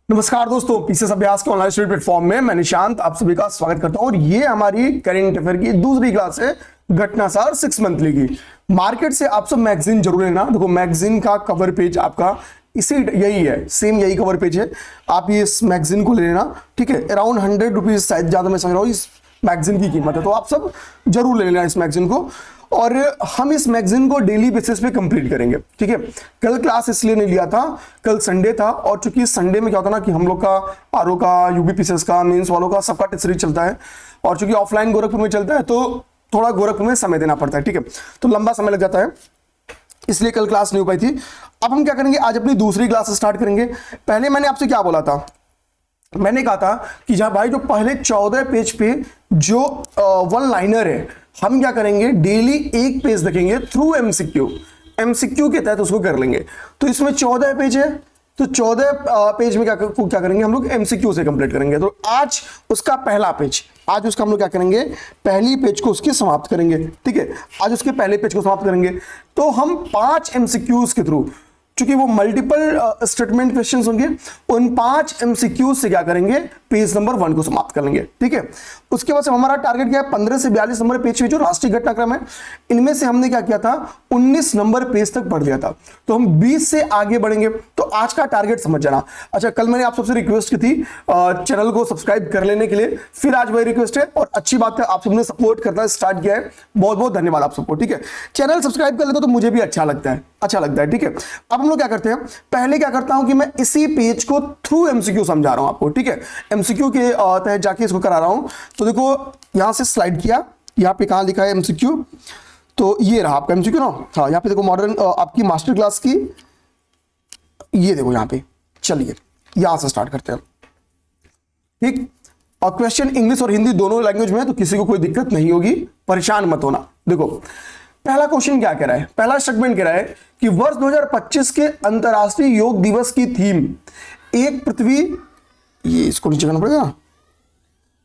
नमस्कार दोस्तों, पीसीएस अभ्यास के ऑनलाइन स्टडी प्लेटफॉर्म में मैं निशांत आप सभी का स्वागत करता हूं। और ये हमारी करेंट अफेयर की दूसरी क्लास है, घटनासार 6 मंथली की। मार्केट से आप सब मैगजीन जरूर लेना। देखो, मैगजीन का कवर पेज आपका इसी यही है, सेम यही कवर पेज है। आप ये इस मैगजीन को ले लेना, ठीक है। अराउंड 100 रुपीज, शायद ज्यादा मैं समझ रहा हूँ, इस मैगजीन की कीमत है, तो आप सब जरूर ले लेना इस मैगजीन को। और हम इस मैगजीन को डेली बेसिस पे कंप्लीट करेंगे, ठीक है। कल क्लास इसलिए नहीं लिया था, कल संडे था, और चूंकि संडे में क्या होता है ना कि हम लोग का आरओ का, यूबीपीसीएस का, मेंस वालों का सबका टेस्ट सीरीज चलता है, और चूंकि ऑफलाइन गोरखपुर में चलता है तो थोड़ा गोरखपुर में समय देना पड़ता है, ठीक है। तो लंबा समय लग जाता है, इसलिए कल क्लास नहीं हो पाई थी। अब हम क्या करेंगे, आज अपनी दूसरी क्लास स्टार्ट करेंगे। पहले मैंने आपसे क्या बोला था, मैंने कहा था कि जहां भाई जो पहले 14 पेज पे जो वन लाइनर है, हम क्या करेंगे, डेली एक पेज देखेंगे थ्रू एमसीक्यू। एमसीक्यू के तहत उसको कर लेंगे। तो इसमें 14 पेज है, तो 14 पेज में क्या करेंगे हम लोग, एमसीक्यू से कंप्लीट करेंगे। तो आज उसका पहला पेज, आज उसका हम लोग क्या करेंगे, पहली पेज को उसके समाप्त करेंगे, ठीक है। आज उसके पहले पेज को समाप्त करेंगे। तो हम 5 एमसीक्यूज के थ्रू, चूंकि वो मल्टीपल स्टेटमेंट क्वेश्चंस होंगे, उन 5 एमसीक्यू से क्या करेंगे, पेज नंबर 1 को समाप्त कर लेंगे, ठीक है। उसके बाद से हमारा टारगेट क्या है, 15 से 42 नंबर पेज में जो राष्ट्रीय घटनाक्रम है, इनमें से हमने क्या किया था, 19 नंबर पेज तक पढ़ लिया था। तो हम 20 से आगे बढ़ेंगे। तो आज का टारगेट समझ जाना। अच्छा, कल मैंने आप सबसे रिक्वेस्ट की थी चैनल को सब्सक्राइब कर लेने के लिए, फिर आज वही रिक्वेस्ट है, और अच्छी बात है आप सबने सपोर्ट करना स्टार्ट किया है, बहुत बहुत धन्यवाद आप सबको, ठीक है। चैनल सब्सक्राइब कर लेते तो मुझे भी अच्छा लगता है, ठीक है। अब हम लोग क्या करते हैं, पहले क्या करता हूं कि मैं इसी पेज को थ्रू एमसीक्यू समझा रहा हूं आपको, ठीक है। एमसीक्यू के तहत जाके इसको करा रहा हूं। तो देखो, यहां से स्लाइड किया, यहां पे कहां लिखा है एमसीक्यू, तो ये रहा आपका एमसीक्यू ना। हाँ, यहां पे देखो मॉडर्न आपकी मास्टर क्लास की, ये देखो यहां पे। चलिए यहां से स्टार्ट करते हैं, ठीक। और क्वेश्चन इंग्लिश और हिंदी दोनों लैंग्वेज में है, तो किसी को कोई दिक्कत नहीं होगी, परेशान मत होना। देखो, पहला क्वेश्चन क्या कह रहा है, पहला स्टेटमेंट कह रहा है कि वर्ष 2025 के अंतर्राष्ट्रीय योग दिवस की थीम एक पृथ्वी, ये इसको नीचे करना पड़ेगा,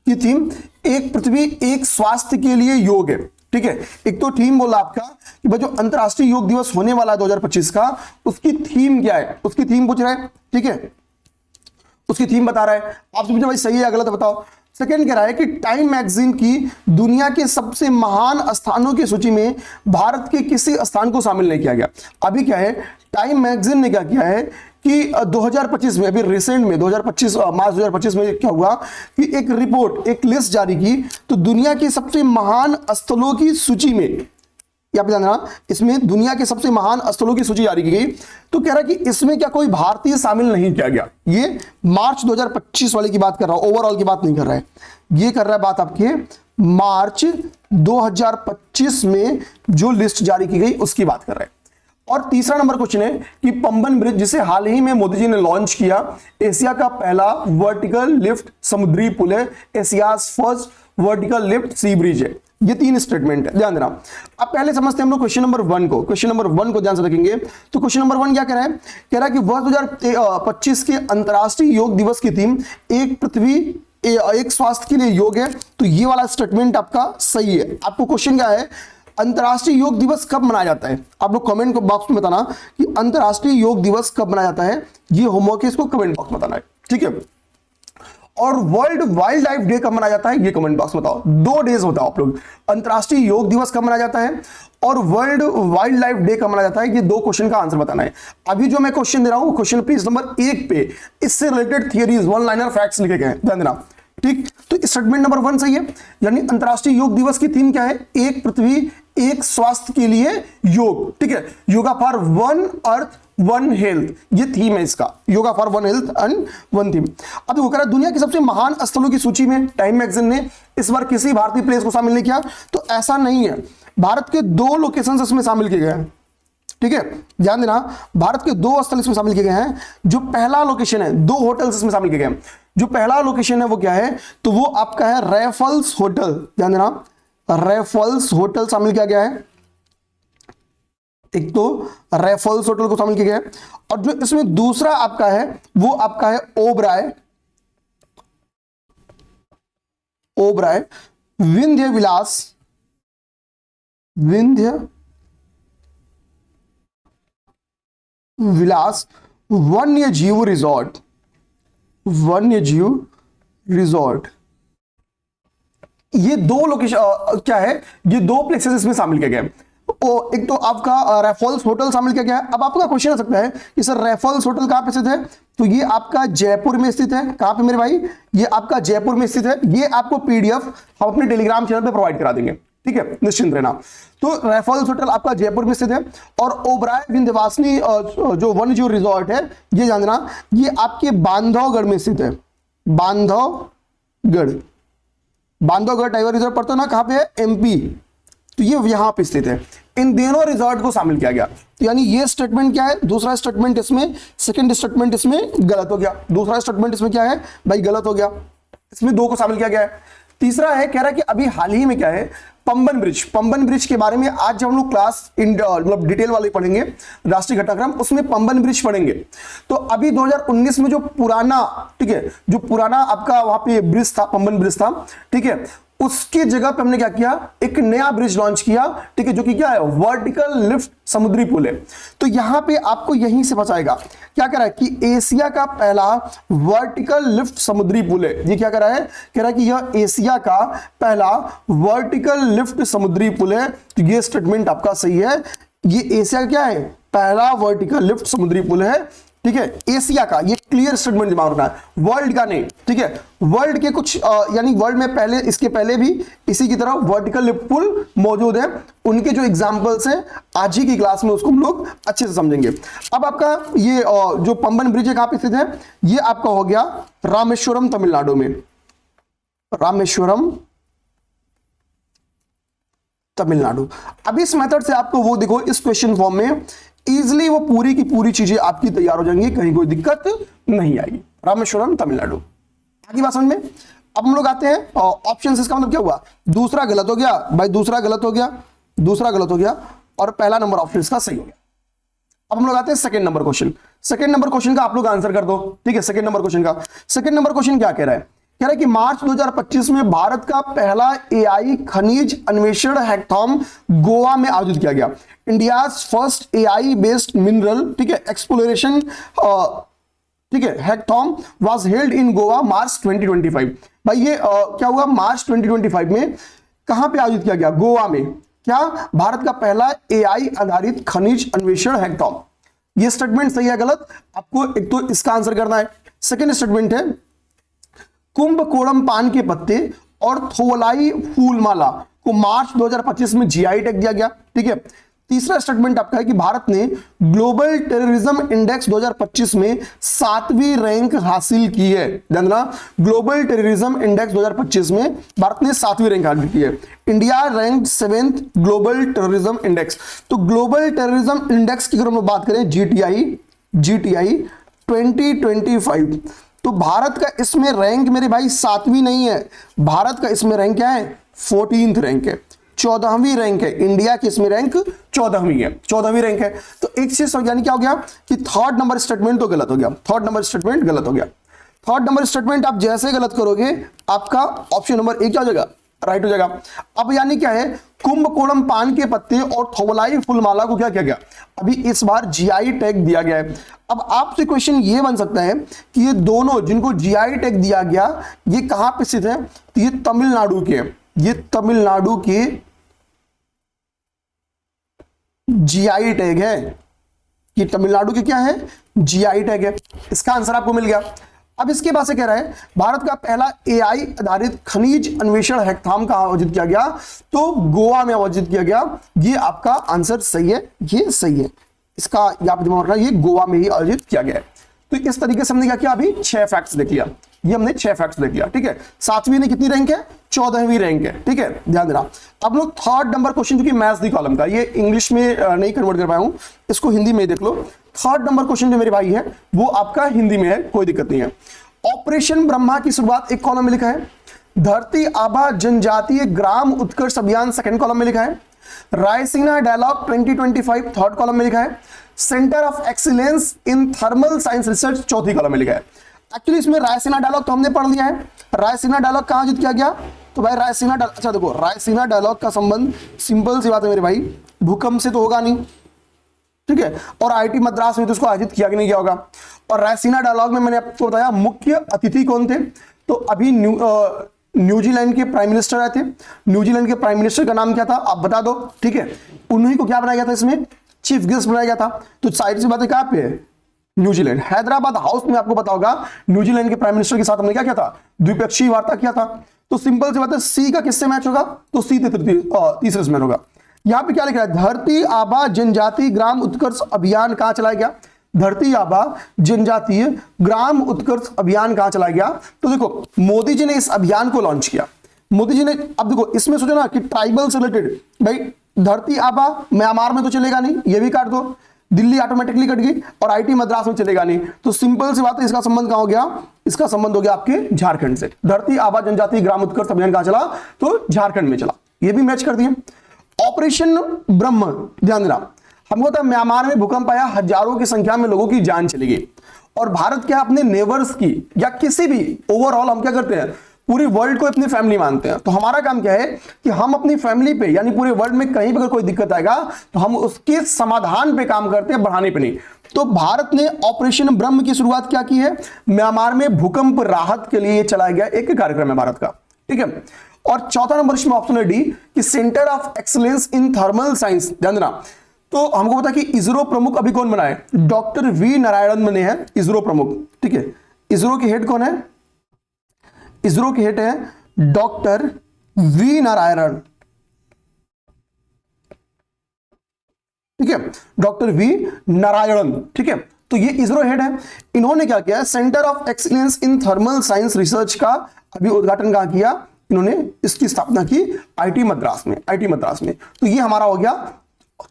ये थीम एक पृथ्वी एक स्वास्थ्य के लिए योग है, ठीक है। एक तो थीम बोला आपका कि भाई जो अंतर्राष्ट्रीय योग दिवस होने वाला है 2025 का, उसकी थीम क्या है, उसकी थीम पूछ रहा है, ठीक है। उसकी थीम बता रहा है, आपसे पूछा भाई सही है या गलत है बताओ। सेकंड कह रहा है कि टाइम मैगजीन की दुनिया के सबसे महान स्थानों की सूची में भारत के किसी स्थान को शामिल नहीं किया गया। अभी क्या है, टाइम मैगजीन ने क्या किया है कि 2025 में, अभी रिसेंट में 2025 मार्च 2025 में क्या हुआ कि एक रिपोर्ट, एक लिस्ट जारी की, तो दुनिया के सबसे महान स्थलों की सूची में, या पे जानना, इसमें दुनिया के सबसे महान स्थलों की सूची जारी की गई। तो कह रहा है कि इसमें क्या कोई भारतीय शामिल नहीं किया गया। ये मार्च 2025 वाले की बात कर रहा है, ओवरऑल की बात नहीं कर रहा है, ये कर रहा है बात आपके मार्च 2025 में जो लिस्ट जारी की गई उसकी बात कर रहा है। और तीसरा नंबर क्वेश्चन है कि पंबन ब्रिज, जिसे हाल ही में मोदी जी ने लॉन्च किया, एशिया का पहला वर्टिकल लिफ्ट समुद्री पुल है, एशियाज फर्स्ट वर्टिकल लिफ्ट सी ब्रिज है। ये 3 स्टेटमेंट है, ध्यान देना। अब पहले समझते हैं हम लोग क्वेश्चन नंबर 1 को। क्वेश्चन नंबर 1 को ध्यान से देखेंगे। तो क्वेश्चन नंबर 1 क्या कह रहा है, कह रहा है कि वर्ष 2025 के अंतर्राष्ट्रीय योग दिवस की थीम एक पृथ्वी एक स्वास्थ्य के लिए योग है। तो ये वाला स्टेटमेंट आपका सही है। आपको क्वेश्चन क्या है, अंतर्राष्ट्रीय योग दिवस कब मनाया जाता है, आप लोग कमेंट बॉक्स में बताना कि अंतर्राष्ट्रीय योग दिवस कब मनाया जाता है। ये होमवर्क है, इसको कमेंट बॉक्स में बताना है, ठीक है। और वर्ल्ड वाइल्ड लाइफ डे कब मनाया जाता है, ये कमेंट बॉक्स में बताओ। 2 डेज बताओ आप लोग, अंतर्राष्ट्रीय योग दिवस कब मनाया जाता है और वर्ल्ड वाइल्ड लाइफ डे कब मनाया जाता है। ये 2 क्वेश्चन का आंसर बताना है। अभी जो मैं क्वेश्चन दे रहा हूं, क्वेश्चन पेज नंबर 1 पे इससे related theories, one liner facts लिखे गए हैं, ध्यान देना, ठीक। तो स्टेटमेंट नंबर 1 सही है, यानी अंतर्राष्ट्रीय योग दिवस की थीम क्या है, एक पृथ्वी एक स्वास्थ्य के लिए योग, ठीक है। Yoga for one earth one health, ये थीम है इसका, yoga for one health and one theme. अब देखो, कह रहा है दुनिया के सबसे महान स्थलों की सूची में टाइम मैगजीन ने इस बार किसी भारतीय प्लेस को शामिल नहीं किया। तो ऐसा नहीं है, भारत के 2 लोकेशन इसमें शामिल किए गए हैं, ठीक है। ध्यान देना, भारत के 2 स्थल इसमें शामिल किए गए हैं। जो पहला लोकेशन है, 2 होटल्स इसमें शामिल किए गए हैं। जो पहला लोकेशन है वो क्या है, तो वो आपका है रैफल्स होटल, ध्यान देना, रैफल्स होटल शामिल किया गया है। एक तो रैफल्स होटल को शामिल किया गया है, और जो इसमें दूसरा आपका है वो आपका है ओबराय, ओबराय विंध्य विलास, विंध्य विलास वन्य जीव रिजॉर्ट, वन्य जीव रिजॉर्ट, ये दो लोकेशन क्या है, ये दो प्लेसेस इसमें शामिल किए गए। एक तो आपका रैफल्स होटल शामिल किया गया है। अब आपका क्वेश्चन आ सकता है कि सर रैफल्स होटल कहां पे स्थित है, तो ये आपका जयपुर में स्थित है। कहां पे मेरे भाई, ये आपका जयपुर में स्थित है। ये आपको पीडीएफ हम अपने टेलीग्राम चैनल पे प्रोवाइड करा देंगे, ठीक है, निश्चिंत रहना। तो रैफल्स होटल आपका जयपुर में स्थित है। और ओबराय विंध्यवासिनी जो वन्य जीव रिजॉर्ट है, ये जान देना, ये आपके बांधवगढ़ में स्थित है। बांधवगढ़ टाइगर रिजर्व पड़ता है ना, कहां पे है, एमपी, तो ये यहां पे स्थित है। इन दोनों रिजॉर्ट को शामिल किया गया। तो यानी ये स्टेटमेंट क्या है, दूसरा स्टेटमेंट इसमें, सेकंड स्टेटमेंट इसमें गलत हो गया। दूसरा स्टेटमेंट इसमें क्या है भाई, गलत हो गया, इसमें दो को शामिल किया गया है। तीसरा है, कह रहा है कि अभी हाल ही में क्या है, पंबन ब्रिज के बारे में आज जब हम लोग क्लास मतलब डिटेल वाले पढ़ेंगे, राष्ट्रीय घटनाक्रम, उसमें पंबन ब्रिज पढ़ेंगे। तो अभी 2019 में जो पुराना, ठीक है, जो पुराना आपका वहां पे ब्रिज था, पंबन ब्रिज था, ठीक है, उसकी जगह पे हमने क्या किया, एक नया ब्रिज लॉन्च किया, ठीक है, जो कि क्या है, वर्टिकल लिफ्ट समुद्री पुल है। तो यहां पे आपको यहीं से बचाएगा, क्या कह रहा है कि एशिया का पहला वर्टिकल लिफ्ट समुद्री पुल है। ये क्या कह रहा है, कह रहा है कि यह एशिया का पहला वर्टिकल लिफ्ट समुद्री पुल है। तो ये स्टेटमेंट आपका सही है। ये एशिया का क्या है, पहला वर्टिकल लिफ्ट समुद्री पुल है, ठीक है, एशिया का। ये क्लियर स्टेटमेंट दिमाग रखना है, वर्ल्ड का नहीं, ठीक है। वर्ल्ड के कुछ यानी वर्ल्ड में पहले, इसके पहले भी इसी की तरह वर्टिकल लिफ्ट पुल मौजूद है। उनके जो एग्जांपल्स हैं आज ही की क्लास में उसको हम लोग अच्छे से समझेंगे। अब आपका ये जो पंबन ब्रिज है कहां पे स्थित है, ये आपका हो गया रामेश्वरम तमिलनाडु में। रामेश्वरम तमिलनाडु। अब इस मेथड से आपको वो देखो, इस क्वेश्चन फॉर्म में इजिली वो पूरी की पूरी चीजें आपकी तैयार हो जाएंगी, कहीं कोई दिक्कत नहीं आएगी। रामेश्वरम तमिलनाडु, आगे बात समझ में। अब हम लोग आते हैं ऑप्शन, इसका मतलब क्या हुआ, दूसरा गलत हो गया भाई, दूसरा गलत हो गया, दूसरा गलत हो गया, और पहला नंबर ऑप्शन इसका सही हो गया। अब हम लोग आते हैं second number question. Second number question का आप लोग आंसर कर दो, ठीक है। सेकंड नंबर क्वेश्चन का, सेकंड नंबर क्वेश्चन क्या कह रहा है, कह रहा है कि मार्च 2025 में भारत का पहला एआई खनिज अन्वेषण हैकाथॉन गोवा में आयोजित किया गया। India's first AI based mineral, ठीक है, एक्सप्लोरेशन, ठीक है, hackathon was held in Goa March 2025। भाई ये क्या हुआ, मार्च 2025 में कहां पे आयोजित किया गया, गोवा में। क्या, भारत का पहला एआई आधारित खनिज अन्वेषण हैकाथॉन। ये स्टेटमेंट सही है गलत, आपको एक तो इसका आंसर करना है। सेकंड स्टेटमेंट है, कुंभकोणम पान के पत्ते और थोलाई फूलमाला को मार्च 2025 में जीआई टैग दिया गया, ठीक है। तीसरा स्टेटमेंट आपका है कि भारत ने ग्लोबल टेररिज्म इंडेक्स 2025 में 7वीं रैंक हासिल की है। ध्यान देना, ग्लोबल टेररिज्म इंडेक्स 2025 में भारत ने 7वीं रैंक हासिल की है। India rank 7th global terrorism index. तो ग्लोबल टेररिज्म इंडेक्स की अगर हम बात करें, जीटीआई 2025, तो भारत का इसमें रैंक मेरे भाई 7वीं नहीं है, भारत का इसमें रैंक क्या है, 14th रैंक है, 14वीं रैंक है। इंडिया की इसमें रैंक 14वीं है, 14वीं रैंक है। तो एक चीज यानी क्या हो गया कि थर्ड नंबर स्टेटमेंट तो गलत हो गया, थर्ड नंबर स्टेटमेंट गलत हो गया। थर्ड नंबर स्टेटमेंट आप जैसे गलत करोगे, आपका ऑप्शन नंबर 1 क्या हो जाएगा, राइट हो जाएगा। अब यानी क्या है, कुंभकोणम पान के पत्ते और थोलाई फूलमाला को क्या किया गया, अभी इस बार जीआई टैग दिया गया है। अब आपसे क्वेश्चन ये बन सकता है कि ये दोनों जिनको जीआई टैग दिया गया, ये कहां पे स्थित है, तो ये तमिलनाडु के, ये तमिलनाडु के जीआई टैग है, ये तमिलनाडु के क्या है, जीआई टैग है। इसका आंसर आपको मिल गया। अब इसके बाद से कह रहा है भारत का पहला एआई आधारित खनिज अन्वेषण हैकाथॉन कहां आयोजित किया गया, तो गोवा में आयोजित किया गया। ये आपका आंसर सही है, ये सही है, इसका आप दिमाग रखना, ये गोवा में ही आयोजित किया गया है। तो इस तरीके से हमने क्या किया, अभी 6 फैक्ट्स देख लिया, ये हमने 6 फैक्ट्स देख लिया, ठीक है। 7वीं ने कितनी रैंक है, 14वीं रैंक है, ठीक है, ध्यान देना। अब लोग थर्ड नंबर क्वेश्चन जो कि मैथ्स दी कॉलम का, ये इंग्लिश में नहीं कन्वर्ट कर पाया हूं, इसको हिंदी में देख लो। थर्ड नंबर क्वेश्चन जो मेरे भाई है वो आपका हिंदी में है, कोई दिक्कत नहीं है। ऑपरेशन ब्रह्मा की शुरुआत एक कॉलम में लिखा है, धरती आभा जनजातीय ग्राम उत्कर्ष अभियान सेकंड कॉलम में लिखा है, रायसीना डायलॉग 2025 थर्ड कॉलम में लिखा है, centre of excellence in thermal science research चौथी कॉलम में लिखा है। एक्चुअली इसमें रायसीना डायलॉग तो हमने पढ़ लिया है, रायसीना डायलॉग कहां आयोजित किया गया, तो भाई रायसीना, अच्छा देखो, रायसीना डायलॉग का संबंध सिंपल सी बात है मेरे भाई, भूकंप से तो होगा नहीं, ठीक है, और आईआईटी मद्रास में तो उसको आयोजित किया कि नहीं किया होगा। और रायसीना डायलॉग में मैंने आपको बताया मुख्य अतिथि कौन थे, तो अभी न्यूजीलैंड के प्राइम मिनिस्टर आए थे। न्यूजीलैंड के प्राइम मिनिस्टर का नाम क्या था आप बता दो, ठीक है। उन्हीं को क्या बनाया गया था, इसमें चीफ गेस्ट बनाया गया था। तो साइड से बातें कहां पे है, न्यूजीलैंड। हैदराबाद हाउस में आपको पता होगा न्यूजीलैंड के प्राइम मिनिस्टर के साथ हमने क्या किया था, द्विपक्षीय वार्ता किया था। तो सिंपल सी बात है, सी का किससे मैच होगा, तो सी तीसरे से मैच होगा। यहां पे क्या लिखा है, धरती आबा जनजाति ग्राम उत्कर्ष अभियान कहां चलाया गया, धरती आबा जनजातीय ग्राम उत्कर्ष अभियान कहां चलाया गया। तो देखो मोदी जी ने इस अभियान को लॉन्च किया, मोदी जी ने। अब देखो इसमें सोचो ना कि ट्राइबल से रिलेटेड, भाई धरती आबा म्यांमार में तो चलेगा नहीं, ये भी काट दो, दिल्ली ऑटोमेटिकली कट गई, और आईटी मद्रास में चलेगा नहीं। तो सिंपल सी बात है, इसका संबंध कहां हो गया, इसका संबंध हो गया आपके झारखंड से। धरती आबा जनजाति ग्राम उत्कर्ष अभियान कहां चला, तो झारखंड में चला, ये भी मैच कर दिए। ऑपरेशन ब्रह्म, ध्यान देना, हमको था म्यांमार में भूकंप आया, हजारों की संख्या में लोगों की जान चली गई, और भारत क्या अपने नेबर्स की या किसी भी ओवरऑल हम क्या करते हैं, पूरी वर्ल्ड को अपनी फैमिली मानते हैं। तो हमारा काम क्या है कि हम अपनी फैमिली पे यानी पूरे वर्ल्ड में कहीं भी अगर कोई दिक्कत आएगा तो हम उसके समाधान पे काम करते हैं, बढ़ाने पे नहीं। तो भारत ने ऑपरेशन ब्रह्म की शुरुआत क्या की है, म्यांमार में भूकंप राहत के लिए चलाया गया एक कार्यक्रम है भारत का, ठीक है। और चौथा नंबर इसमें ऑप्शन है डी कि centre of excellence in thermal science, ध्यान देना। तो हमको पता कि इसरो प्रमुख अभी कौन बना है, डॉक्टर वी नारायणन बने हैं इसरो प्रमुख, ठीक है। इसरो के हेड कौन है, इसरो के हेड है डॉक्टर वी नारायणन, ठीक है, डॉक्टर वी नारायणन, ठीक है। तो ये इसरो हेड है। इन्होंने क्या किया, centre of excellence in thermal science research का अभी उद्घाटन कहां किया, इन्होंने इसकी स्थापना की आईटी मद्रास में, आईटी मद्रास में। तो ये हमारा हो गया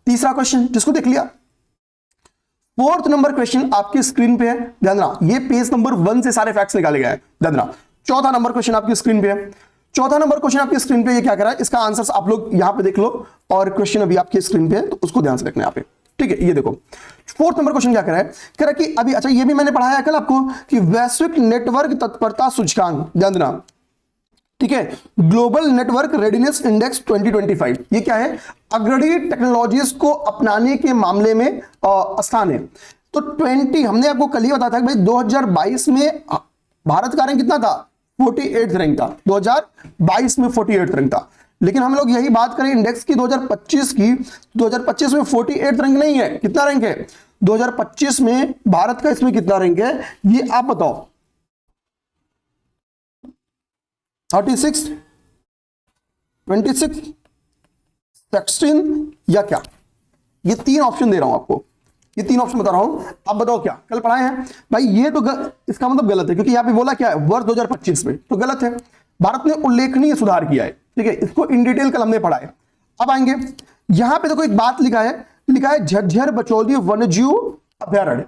तीसरा क्वेश्चन, जिसको देख लिया। फोर्थ नंबर क्वेश्चन आपकी स्क्रीन पे है, ध्यान देना, ये पेज नंबर 1 से सारे फैक्ट्स निकाले गए हैं, ध्यान देना। चौथा नंबर क्वेश्चन आपकी स्क्रीन पे है, चौथा नंबर क्वेश्चन आपकी स्क्रीन पे, ये क्या कर रहा है, इसका आंसर्स आप लोग यहां पे देख लो, और क्वेश्चन अभी आपकी स्क्रीन पे है तो उसको ध्यान से देखना यहां पे, ठीक है। ये देखो फोर्थ नंबर क्वेश्चन क्या कर रहा है, कह रहा है कि अभी, अच्छा ये भी मैंने पढ़ाया कल आपको कि वैश्विक नेटवर्क तत्परता सूचकांक, ध्यान देना, ठीक है, ग्लोबल नेटवर्क रेडीनेस इंडेक्स 2025, ये क्या है, अग्रणी टेक्नोलॉजीज को अपनाने के मामले में स्थान है। तो 20 हमने आपको कल ही बताया था कि भाई 2022 में भारत का रैंक कितना था, 48 रैंक था, 2022 में 48 रैंक था। लेकिन हम लोग यही बात करें इंडेक्स की 2025 की, 2025 में 48 रैंक नहीं है, कितना रैंक है 2025 में भारत का, इसमें कितना रैंक है ये आप बताओ, 36, 26, 16 या क्या, ये तीन ऑप्शन दे रहा हूं आपको, ये तीन ऑप्शन बता रहा हूं, आप बताओ क्या, कल पढ़ाए हैं भाई, ये तो इसका मतलब गलत है, क्योंकि यहां पे बोला क्या है वर्ष 2025 में, तो गलत है। भारत ने उल्लेखनीय सुधार किया है, ठीक है, इसको इन डिटेल कल हमने पढ़ा है। अब आएंगे यहां पे, देखो एक बात लिखा है झज्जर बचौली वन्यजीव अभ्यारण्य,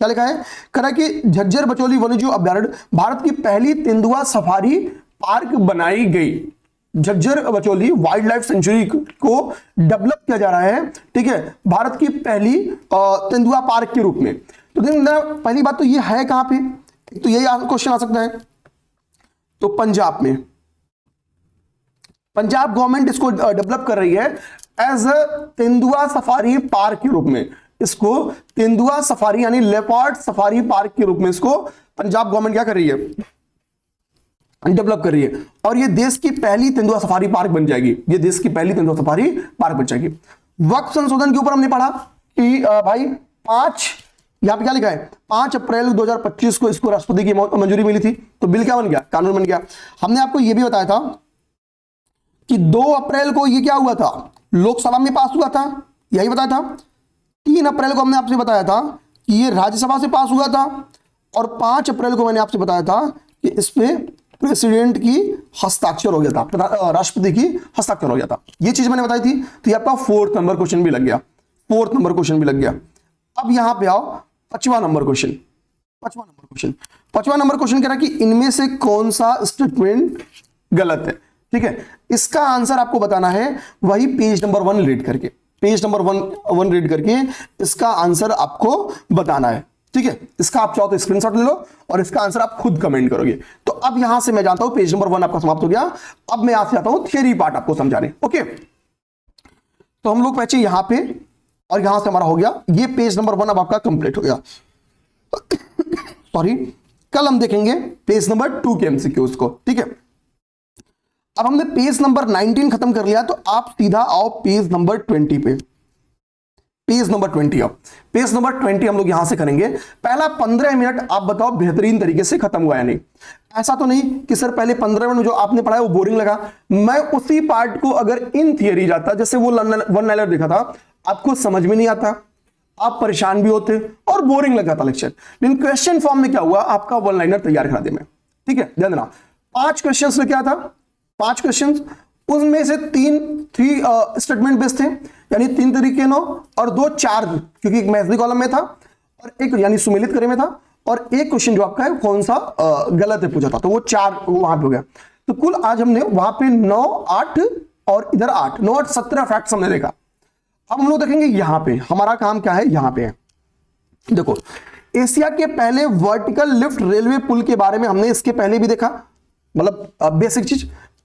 क्या लिखा है, करा कि झज्जर बचौली वन्यजीव अभ्यारण्य भारत की पहली तेंदुआ सफारी पार्क बनाई गई। Jhajjar Bachauli wild life sanctuary को डेवलप किया जा रहा है, ठीक है, भारत की पहली तेंदुआ पार्क के रूप में। तो देखिए पहली बात तो ये है कहां पे, तो यही क्वेश्चन आ सकता है, तो पंजाब में, पंजाब गवर्नमेंट इसको डेवलप कर रही है एज अ तेंदुआ सफारी पार्क के रूप में, इसको तेंदुआ सफारी यानी लेपर्ड सफारी पार्क के रूप में इसको पंजाब गवर्नमेंट क्या कर रही है, डेवलप कर रही है। और ये देश की पहली तेंदुआ सफारी पार्क बन जाएगी, ये देश की पहली तेंदुआ सफारी पार्क बन जाएगी। वक्त संशोधन के ऊपर हमने पढ़ा कि भाई 5, यहां पे क्या लिखा है, 5 अप्रैल 2025 को इसको राष्ट्रपति की मंजूरी मिली थी, तो बिल क्या बन गया, कानून बन गया। हमने आपको यह भी बताया था कि 2 अप्रैल को ये क्या हुआ था, लोकसभा में पास हुआ था, यही बताया था। 3 अप्रैल को हमने आपसे बताया था कि ये राज्यसभा से पास हुआ था, और 5 अप्रैल को मैंने आपसे बताया था कि इसमें प्रेसिडेंट की हस्ताक्षर हो गया था, राष्ट्रपति की हस्ताक्षर हो गया था, ये चीज मैंने बताई थी। तो ये आपका 4th नंबर क्वेश्चन भी लग गया, 4th नंबर क्वेश्चन भी लग गया। अब यहां पे आओ 5वां नंबर क्वेश्चन, 5वां नंबर क्वेश्चन कह रहा है कि इनमें से कौन सा स्टेटमेंट गलत है, ठीक है। इसका आंसर आपको बताना है, वही पेज नंबर 1 रीड करके, पेज नंबर 1 रीड करके इसका आंसर आपको बताना है, ठीक है। इसका आप चाहो तो स्क्रीनशॉट ले लो और इसका आंसर आप खुद कमेंट करोगे। तो अब यहां से मैं जानता हूं पेज नंबर 1 आपका समाप्त हो गया, अब मैं यहां से आता हूं थियरी पार्ट आपको समझाने, ओके। तो हम लोग पहुंचे यहां पे, और यहां से हमारा हो गया ये पेज नंबर 1 अब आपका कंप्लीट हो गया। सॉरी, कल हम देखेंगे पेज नंबर 2 के एमसीक्यूज को, ठीक है। अब हमने पेज नंबर 19 खत्म कर लिया, तो आप सीधा आओ पेज नंबर 20 पे। पेज नंबर 20 अब पेज नंबर 20 हम लोग यहां से करेंगे। पहला 15 मिनट आप बताओ बेहतरीन तरीके से खत्म हुआ या नहीं। ऐसा तो नहीं कि सर पहले 15 मिनट जो आपने पढ़ा है वो बोरिंग लगा। मैं उसी पार्ट को अगर इन थियरी जाता, जैसे वो वन लाइनर देखा था, आपको समझ में नहीं आता, आप परेशान भी होते और बोरिंग लगा था लेक्चर। लेकिन क्वेश्चन फॉर्म में क्या हुआ, आपका वन लाइनर तैयार करा दे मैं, ठीक है। ध्यान देना, 5 क्वेश्चन में क्या था, 5 क्वेश्चन, उसमें से 3 स्टेटमेंट बेस्ड थे, यानी 3 तरीके 9 और 2 4, क्योंकि एक मैथ्स कॉलम में था और एक यानी सुमेलित करे में था, और एक क्वेश्चन जो आपका है कौन सा गलत है पूछा था, तो वो 4 वहां पे हो गया। तो कुल आज हमने वहां पे 9 8 और इधर 8 9 8 17 फैक्ट्स हमने देखा। अब हम लोग देखेंगे यहां पे हमारा काम क्या है। यहां पे है देखो, एशिया के पहले वर्टिकल लिफ्ट रेलवे पुल के बारे में हमने इसके पहले भी देखा, मतलब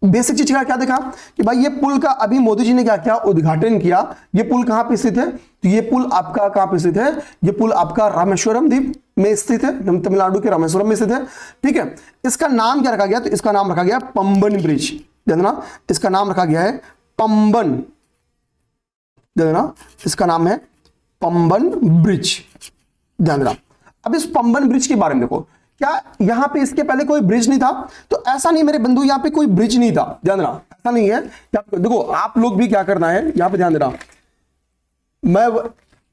बेसिक चीज का क्या देखा कि भाई ये पुल का अभी मोदी जी ने क्या किया, उद्घाटन किया। ये पुल कहां पे स्थित है, तो ये पुल आपका कहां पे स्थित है, ये पुल आपका रामेश्वरम द्वीप में स्थित है, तमिलनाडु के रामेश्वरम में स्थित है, ठीक है। इसका नाम क्या रखा गया, तो इसका नाम रखा गया पंबन ब्रिज। देखना, इसका नाम रखा गया है पंबन, देखना इसका नाम है पंबन ब्रिज, ध्यान देना। अब इस पंबन ब्रिज के बारे में देखो, क्या यहां पे इसके पहले कोई ब्रिज नहीं था, तो ऐसा नहीं मेरे बंधु, यहां पे कोई ब्रिज नहीं था, ध्यान देना, ऐसा नहीं है। देखो आप लोग भी क्या करना है यहां पे, ध्यान देना, मैं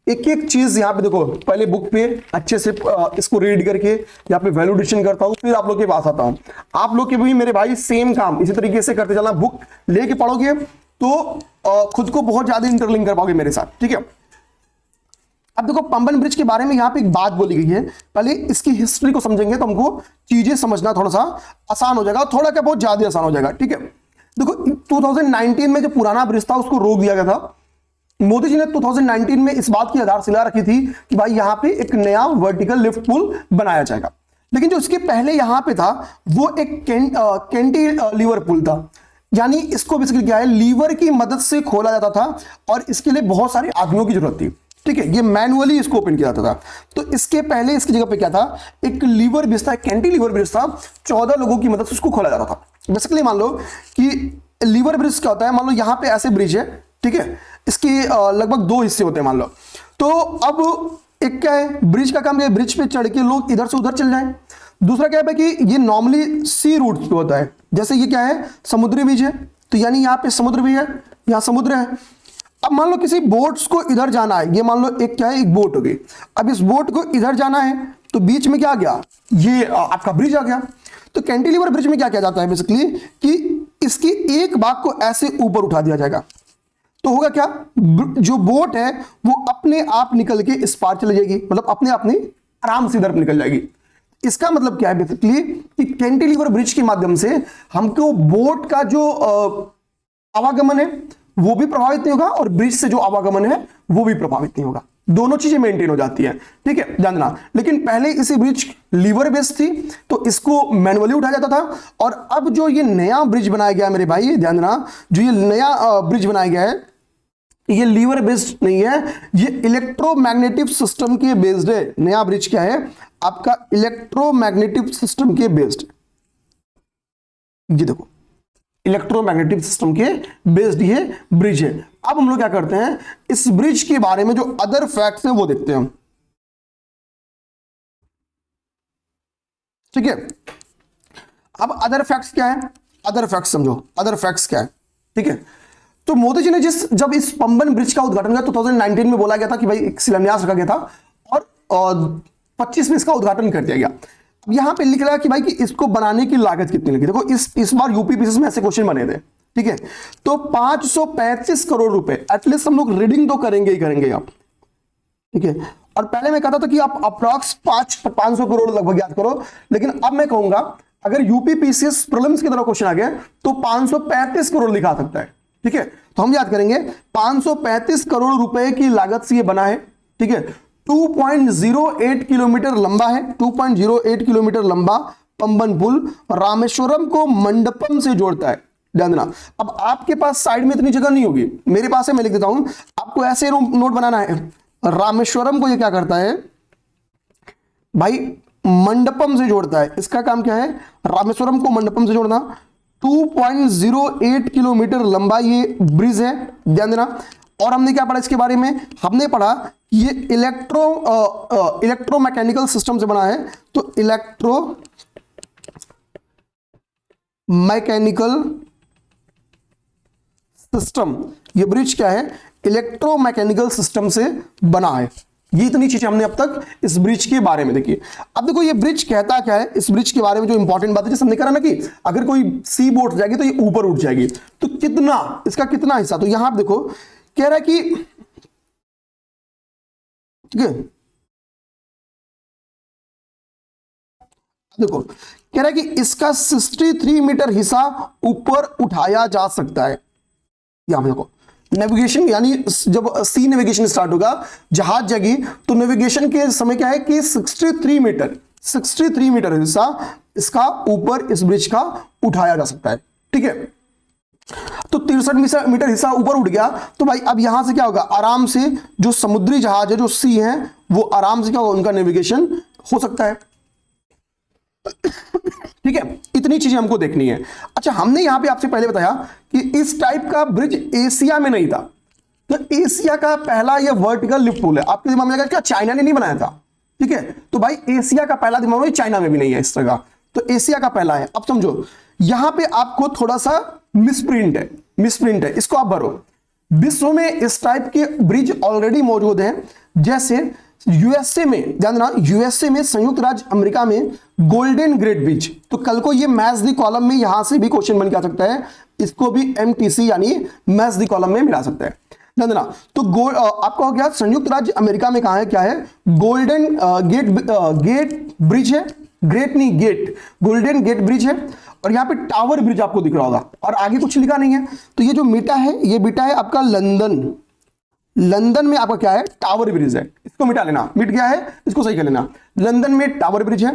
एक एक चीज यहां पे देखो, पहले बुक पे अच्छे से इसको रीड करके यहां पे वैल्यूडेशन करता हूं, फिर आप लोग के पास आता हूं। आप लोग के भी मेरे भाई सेम काम इसी तरीके से करते चलना, बुक लेके पढ़ोगे तो खुद को बहुत ज्यादा इंटरलिंक कर पाओगे मेरे साथ, ठीक है। अब देखो पंबन ब्रिज के बारे में यहां पे एक बात बोली गई है, पहले इसकी हिस्ट्री को समझेंगे तो हमको चीजें समझना थोड़ा सा आसान हो जाएगा, थोड़ा क्या बहुत ज्यादा आसान हो जाएगा, ठीक है। देखो 2019 में जो पुराना ब्रिज था उसको रोक दिया गया था। मोदी जी ने 2019 में इस बात की आधारशिला रखी थी कि भाई यहां पे एक नया वर्टिकल लिफ्ट पुल बनाया जाएगा, लेकिन जो इसके पहले यहां पे था वो एक कैंटिलीवर पुल था, यानी इसको बेसिकली क्या है, लीवर की मदद से खोला जाता था और इसके लिए बहुत सारे आदमियों की जरूरत थी, ठीक है। ये मैनुअली इसको ओपन किया जाता था। तो इसके पहले इसकी जगह पे क्या था, एक लीवर ब्रिज था, कैंटिलीवर ब्रिज था, 14 लोगों की मदद से उसको खोला जाता था। बेसिकली मान लो कि लीवर ब्रिज क्या होता है, मान लो यहां पे ऐसे ब्रिज है, ठीक है, इसके लगभग 2 हिस्से होते हैं मान लो। तो अब एक क्या है, ब्रिज का काम है ब्रिज पे चढ़ के लोग इधर से उधर चल जाए। दूसरा क्या है कि ये नॉर्मली सी रूट पे होता है, जैसे ये क्या है, समुद्री ब्रिज है, तो यानी यहाँ पे समुद्र भी है, यहाँ समुद्र है। अब मान लो किसी बोट्स को इधर जाना है, ये मान लो एक क्या है, एक बोट हो गई। अब इस बोट को इधर जाना है तो बीच में क्या आ गया, ये आपका ब्रिज आ गया। तो कैंटिलीवर ब्रिज में क्या किया जाता है बेसिकली कि इसकी एक भाग को ऐसे ऊपर उठा दिया जाएगा, तो होगा क्या, जो बोट है वो अपने आप निकल के इस पार चली जाएगी, मतलब अपने आप नहीं आराम से इधर निकल जाएगी। इसका मतलब क्या है बेसिकली कि कैंटिलीवर ब्रिज के माध्यम से हमको बोट का जो आवागमन है वो भी प्रभावित नहीं होगा और ब्रिज से जो आवागमन है वो भी प्रभावित नहीं होगा, दोनों चीजें मेंटेन हो जाती है, ठीक है, ध्यान देना। लेकिन पहले इसी ब्रिज लीवर बेस्ड थी तो इसको मैनुअली उठाया जाता था, और अब जो ये नया ब्रिज बनाया गया है मेरे भाई, ध्यान देना, जो ये नया ब्रिज बनाया गया है ये लीवर बेस्ड नहीं है, ये इलेक्ट्रोमैग्नेटिक सिस्टम के बेस्ड है। नया ब्रिज क्या है आपका, इलेक्ट्रोमैग्नेटिक सिस्टम के बेस्ड, ये देखो इलेक्ट्रोमैग्नेटिक सिस्टम के बेस्ड ये ब्रिज है। अब हम लोग क्या करते हैं, इस ब्रिज के बारे में जो अदर फैक्ट्स हैं वो देखते हैं, ठीक है। अब अदर फैक्ट्स क्या है, अदर फैक्ट्स समझो, अदर फैक्ट्स क्या है, ठीक है। तो मोदी जी ने जब इस पंबन ब्रिज का उद्घाटन किया 2019 में बोला गया था कि भाई एक शिलान्यास रखा गया था और 25 में इसका उद्घाटन कर दिया गया। अब यहां पे लिख रहा है कि भाई कि इसको बनाने की लागत कितनी लगी। देखो इस बार यूपी पीसीएस में ऐसे क्वेश्चन बने थे, ठीक है। तो 535 करोड़ रुपए, एटलीस्ट हम लोग रीडिंग तो करेंगे ही करेंगे आप, ठीक है। और पहले मैं कहता था कि आप अप्रॉक्स 500 करोड़ लगभग याद करो, लेकिन अब मैं कहूंगा अगर यूपी पीसीएस प्रीलिम्स की तरह क्वेश्चन आ गया तो 535 करोड़ लिखा सकता है, ठीक है। तो हम याद करेंगे 535 करोड़ रुपए की लागत से ये बना है, ठीक है। 2.08 किलोमीटर लंबा है, 2.08 किलोमीटर लंबा पंबन पुल रामेश्वरम को मंडपम से जोड़ता है, ध्यान देना। अब आपके पास साइड में इतनी जगह नहीं होगी, मेरे पास है, मैं लिख देता हूं, आपको ऐसे नोट बनाना है। रामेश्वरम को ये क्या करता है भाई, मंडपम से जोड़ता है। इसका काम क्या है, रामेश्वरम को मंडपम से जोड़ना। 2.08 किलोमीटर लंबा ये ब्रिज है, ध्यान देना। और हमने क्या पढ़ा इसके बारे में, हमने पढ़ा ये इलेक्ट्रोमैकेनिकल सिस्टम से बना है। तो इलेक्ट्रो मैकेनिकल सिस्टम, ये ब्रिज क्या है, इलेक्ट्रोमैकेनिकल सिस्टम से बना है। ये इतनी चीजें हमने अब तक इस ब्रिज के बारे में देखी। अब देखो ये ब्रिज कहता क्या है, इस ब्रिज के बारे में जो इंपॉर्टेंट बात है, जैसे हमने कहा ना कि अगर कोई सी बोट जाएगी तो ये ऊपर उठ जाएगी, तो कितना, इसका कितना हिस्सा, तो यहां आप देखो कह रहा है कि, ठीक है, देखो कह रहा है कि इसका 63 मीटर हिस्सा ऊपर उठाया जा सकता है। यहां देखो नेविगेशन, यानी जब सी नेविगेशन स्टार्ट होगा, जहाज जाएगी, तो नेविगेशन के समय क्या है कि 63 मीटर हिस्सा इसका ऊपर इस ब्रिज का उठाया जा सकता है। ठीक है, तो 63 मीटर हिस्सा ऊपर उठ गया, तो भाई अब यहां से क्या होगा, आराम से जो समुद्री जहाज है, जो सी है, वो आराम से क्या होगा, उनका नेविगेशन हो सकता है। ठीक है, इतनी चीजें हमको देखनी है। अच्छा, हमने यहां पे आपसे पहले बताया कि इस टाइप का ब्रिज एशिया में नहीं था, तो एशिया का पहला ये वर्टिकल लिफ्ट पुल है। आपके दिमाग में लगा क्या चाइना ने नहीं बनाया था? ठीक है, तो भाई एशिया का पहला, दिमाग में चाइना में भी नहीं है इस तरह का, तो एशिया का पहला है। अब समझो यहां पे आपको थोड़ा सा मिसप्रिंट है, इसको आप भरो। विश्व में इस टाइप के ब्रिज ऑलरेडी मौजूद हैं, जैसे यूएसए में, ध्यान देना, यूएसए में, संयुक्त राज्य अमेरिका में गोल्डन गेट ब्रिज। तो कल को ये मैच दी कॉलम में यहां से भी क्वेश्चन बन के आ सकता है, इसको भी एमटीसी यानी मैच दी कॉलम में मिला सकता है, ध्यान देना। तो आपका हो गया संयुक्त राज्य अमेरिका में कहा है, क्या है, गोल्डन गेट ब्रिज है, ग्रेट नहीं गेट, गोल्डन गेट ब्रिज है। और यहां पे टावर ब्रिज आपको दिख रहा होगा, और आगे कुछ लिखा नहीं है। तो ये जो मीटा है, ये बीटा है आपका लंदन में आपका क्या है, टावर ब्रिज है, इसको मिटा लेना, मिट गया है, इसको सही कर लेना। लंदन में टावर ब्रिज है।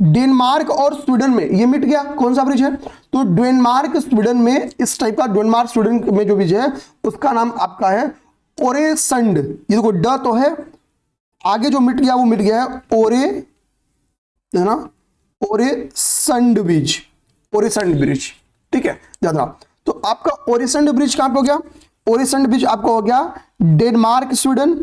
डेनमार्क और स्वीडन में ये मिट गया, कौन सा ब्रिज है, तो डेनमार्क स्वीडन में इस टाइप का, डेनमार्क स्वीडन में जो ब्रिज है उसका नाम आपका है ओरेसंड। ये देखो ड तो है, आगे जो मिट गया वो मिट गया है ओरेसंड ब्रिज, ठीक है, याद रहा। तो आपका ओरेसंड ब्रिज कहां पे हो गया, ओरेसंड ब्रिज आपका हो गया डेनमार्क स्वीडन।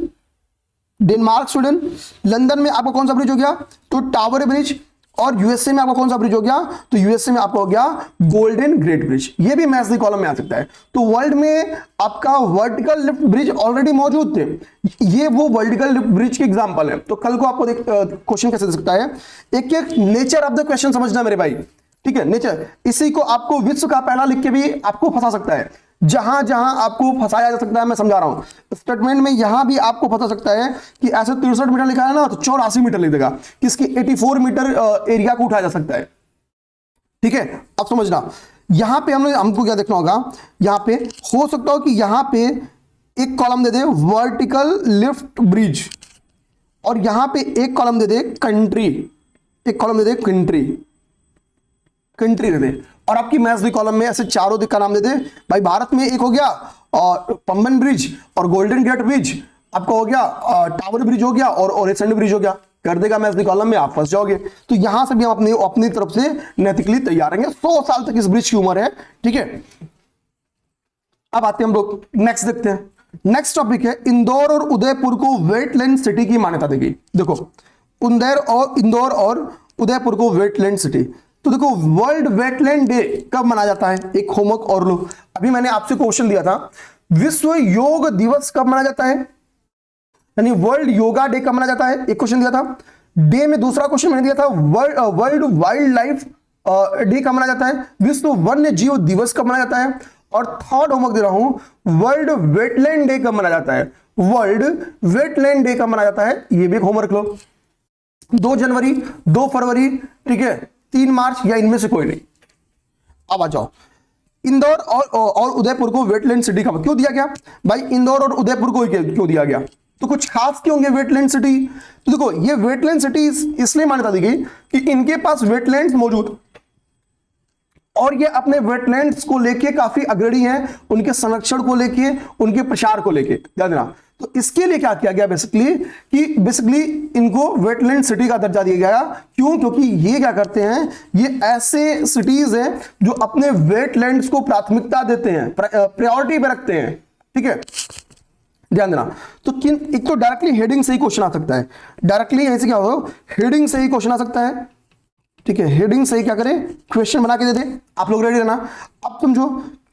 लंदन में आपका कौन सा ब्रिज हो गया, तो टावर ब्रिज। और यूएसए में आपका कौन सा ब्रिज हो गया, तो यूएसए में आपका हो गया गोल्डन गेट ब्रिज। ये भी मैच दी कॉलम में आ सकता है। तो वर्ल्ड में आपका वर्टिकल लिफ्ट ब्रिज ऑलरेडी मौजूद थे, ये वो वर्टिकल लिफ्ट ब्रिज के एग्जांपल है। तो कल को आपको क्वेश्चन कैसे दे सकता है, एक एक नेचर ऑफ द क्वेश्चन समझना मेरे भाई, ठीक है, नेचर। इसी को आपको विश्व का पहला लिख के भी आपको फंसा सकता है, जहां जहां आपको फंसाया जा सकता है, मैं समझा रहा हूं। स्टेटमेंट में यहां भी आपको फंसा सकता है कि ऐसे 63 मीटर लिखा है ना, तो 84 मीटर लिख देगा, किसकी 84 मीटर एरिया को उठाया जा सकता है। ठीक है, अब समझना, यहां पे हमको क्या देखना होगा, यहां पे हो सकता हो कि यहां पे एक कॉलम दे दे वर्टिकल लिफ्ट ब्रिज, और यहां पे एक कॉलम दे दे कंट्री, एक कॉलम दे दे कंट्री दे दे, और आपकी मैच दी कॉलम में ऐसे चारों दिक्कत का नाम दे दे। भाई भारत में एक हो गया और पंबन ब्रिज और गोल्डन गेट ब्रिज, आपका हो गया टावर ब्रिज हो गया और ओरेसंड ब्रिज हो गया, कर देगा मैच दी कॉलम में, आप फंस जाओगे। तो यहां से भी हम अपनी तरफ से नैतिकली तैयार रहेंगे। 100 साल तक इस ब्रिज की उम्र है, ठीक है। अब आते हैं हम लोग नेक्स्ट देखते हैं। नेक्स्ट टॉपिक है इंदौर और उदयपुर को वेटलैंड सिटी की मान्यता दी गई। देखो इंदौर और उदयपुर को वेटलैंड सिटी, तो देखो वर्ल्ड वेटलैंड डे कब मनाया जाता है, एक होमवर्क और लो। अभी मैंने आपसे क्वेश्चन दिया था, विश्व योग दिवस कब मनाया जाता है, यानी वर्ल्ड योगा डे कब मनाया जाता है, एक क्वेश्चन दिया था। डे में दूसरा क्वेश्चन मैंने दिया था, वर्ल्ड वाइल्ड लाइफ डे कब मनाया जाता है, विश्व वन्य जीव दिवस कब मनाया जाता है। और थर्ड होमवर्क दे रहा हूं, वर्ल्ड वेटलैंड डे कब मनाया जाता है, वर्ल्ड वेटलैंड डे कब मनाया जाता है, ये भी एक होमवर्क लो। 2 जनवरी, 2 फरवरी, ठीक है, 3 मार्च, या इनमें से कोई नहीं। अब आ जाओ, इंदौर और उदयपुर को वेटलैंड सिटी का क्यों दिया गया भाई, इंदौर और उदयपुर को क्यों दिया गया, तो कुछ खास क्यों होंगे वेटलैंड सिटी। तो देखो ये वेटलैंड सिटी इसलिए मान्यता दी गई कि इनके पास वेटलैंड्स मौजूद, और ये अपने वेटलैंड्स को लेके काफी अग्रणी हैं, उनके संरक्षण को लेके, उनके प्रसार को लेके, ध्यान देना। तो इसके लिए क्या किया गया बेसिकली इनको वेटलैंड सिटी का दर्जा दिया गया। क्यों? क्योंकि ये क्या करते हैं, ये ऐसे सिटीज हैं जो अपने वेटलैंड्स को प्राथमिकता देते हैं, प्रायोरिटी पे रखते हैं। ठीक है, ध्यान देना। तो एक तो डायरेक्टली हेडिंग से ही क्वेश्चन आ सकता है, डायरेक्टली ऐसे क्या हो, हेडिंग से ही क्वेश्चन आ सकता है। ठीक है, हेडिंग से ही क्या करें, क्वेश्चन बना के दे दे। आप लोग रेडी रहना। अब समझो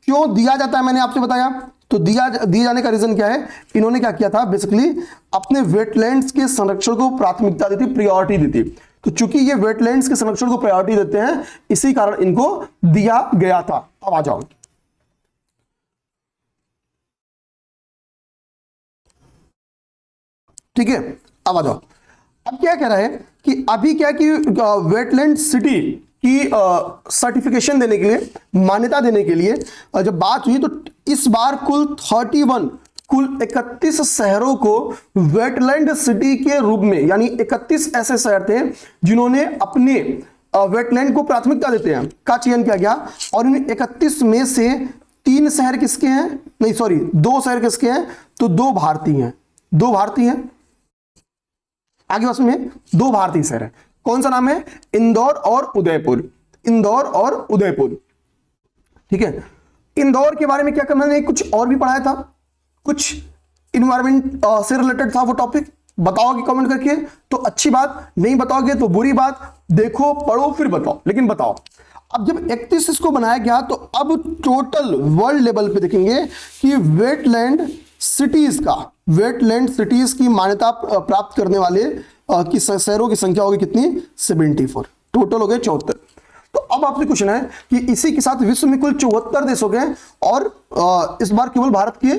क्यों दिया जाता है, मैंने आपसे बताया। तो दिए जाने का रीजन क्या है, इन्होंने क्या किया था, बेसिकली अपने वेटलैंड्स के संरक्षण को प्राथमिकता देती, प्रायोरिटी देती। तो चूंकि ये वेटलैंड्स के संरक्षण को प्रायोरिटी देते हैं, इसी कारण इनको दिया गया था। अब आ जाओ, ठीक है, अब आ जाओ। अब क्या कह रहा है कि अभी क्या कि वेटलैंड सिटी की सर्टिफिकेशन देने के लिए, मान्यता देने के लिए जब बात हुई, तो इस बार कुल 31 शहरों को वेटलैंड सिटी के रूप में, यानी 31 ऐसे शहर थे जिन्होंने अपने वेटलैंड को प्राथमिकता देते हैं का चयन किया गया। और इन 31 में से 3 शहर किसके हैं, नहीं सॉरी 2 शहर किसके हैं, तो 2 भारतीय हैं, 2 भारतीय हैं। आगे बस में 2 भारतीय शहर है। कौन सा नाम है, इंदौर और उदयपुर, इंदौर और उदयपुर। ठीक है, इंदौर के बारे में क्या करना है, कुछ और भी पढ़ाया था, कुछ इन्वायरमेंट से रिलेटेड था वो टॉपिक, बताओगे कमेंट करके तो अच्छी बात, नहीं बताओगे तो बुरी बात। देखो पढ़ो फिर बताओ, लेकिन बताओ। अब जब 31 इसको बनाया गया, तो अब टोटल वर्ल्ड लेवल पे देखेंगे कि वेटलैंड सिटीज की मान्यता प्राप्त करने वाले की शहरों की संख्या होगी कितनी, 74, टोटल हो गए 74। तो अब आपसे क्वेश्चन है कि इसी के साथ विश्व में कुल 74 देश हो गए, और इस बार केवल भारत के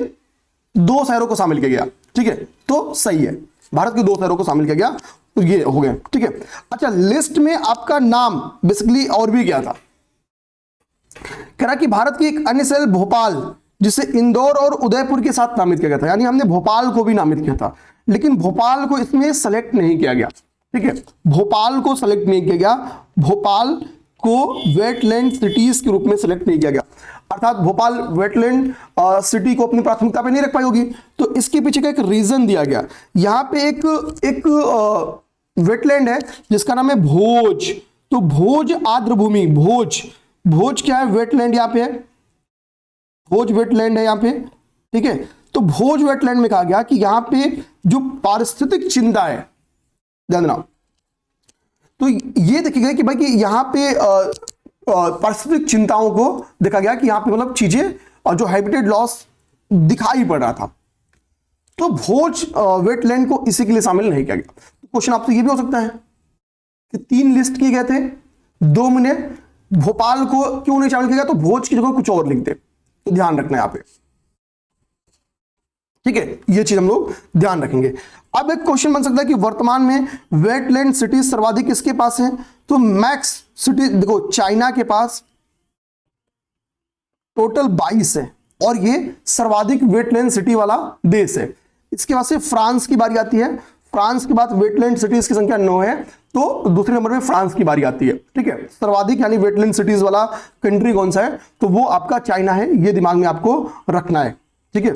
2 शहरों को शामिल किया गया। ठीक है, तो सही है, भारत के 2 शहरों को शामिल किया गया, तो ये हो गए। ठीक है, अच्छा लिस्ट में आपका नाम बेसिकली और भी गया था, कह रहा कि भारत की एक अन्य शहर भोपाल, जिसे इंदौर और उदयपुर के साथ नामित किया गया था, यानी हमने भोपाल को भी नामित किया था, लेकिन भोपाल को इसमें सेलेक्ट नहीं किया गया। ठीक है, भोपाल को सेलेक्ट नहीं किया गया, भोपाल को वेटलैंड सिटीज के रूप में सेलेक्ट नहीं किया गया, अर्थात भोपाल वेटलैंड सिटी को अपनी प्राथमिकता पे नहीं रख पाई होगी। तो इसके पीछे का एक रीजन दिया गया। यहां पे एक वेटलैंड है जिसका नाम है भोज। तो भोज आर्द्रभूमि, भोज क्या है, वेटलैंड यहां पे है, भोज वेटलैंड है यहां पे। ठीक है, तो भोज वेटलैंड में कहा गया कि यहां पे जो पारिस्थितिक चिंता है, ध्यान देना, तो ये देखा गया कि भाई कि यहां पे पारिस्थितिक चिंताओं को देखा गया कि यहां पे मतलब चीजें और जो हैबिटेट लॉस दिखाई पड़ रहा था, तो भोज वेटलैंड को इसी के लिए शामिल नहीं किया गया। तो क्वेश्चन आपसे ये भी हो सकता है कि 3 लिस्ट किए गए थे, 2 में भोपाल को क्यों नहीं शामिल किया गया, तो भोज की जगह कुछ और लिख दे, तो ध्यान रखना है यहां पे। ठीक है, ये चीज हम लोग ध्यान रखेंगे। अब एक क्वेश्चन बन सकता है कि वर्तमान में वेटलैंड सिटीज सर्वाधिक किसके पास है, तो मैक्स सिटी देखो चाइना के पास टोटल 22 है, और ये सर्वाधिक वेटलैंड सिटी वाला देश है। इसके बाद से फ्रांस की बारी आती है, फ्रांस के बाद वेटलैंड सिटीज की संख्या 9 है, तो दूसरे नंबर में फ्रांस की बारी आती है। ठीक है, सर्वाधिक यानी वेटलैंड सिटीज वाला कंट्री कौन सा है, तो वो आपका चाइना है, ये दिमाग में आपको रखना है। ठीक है,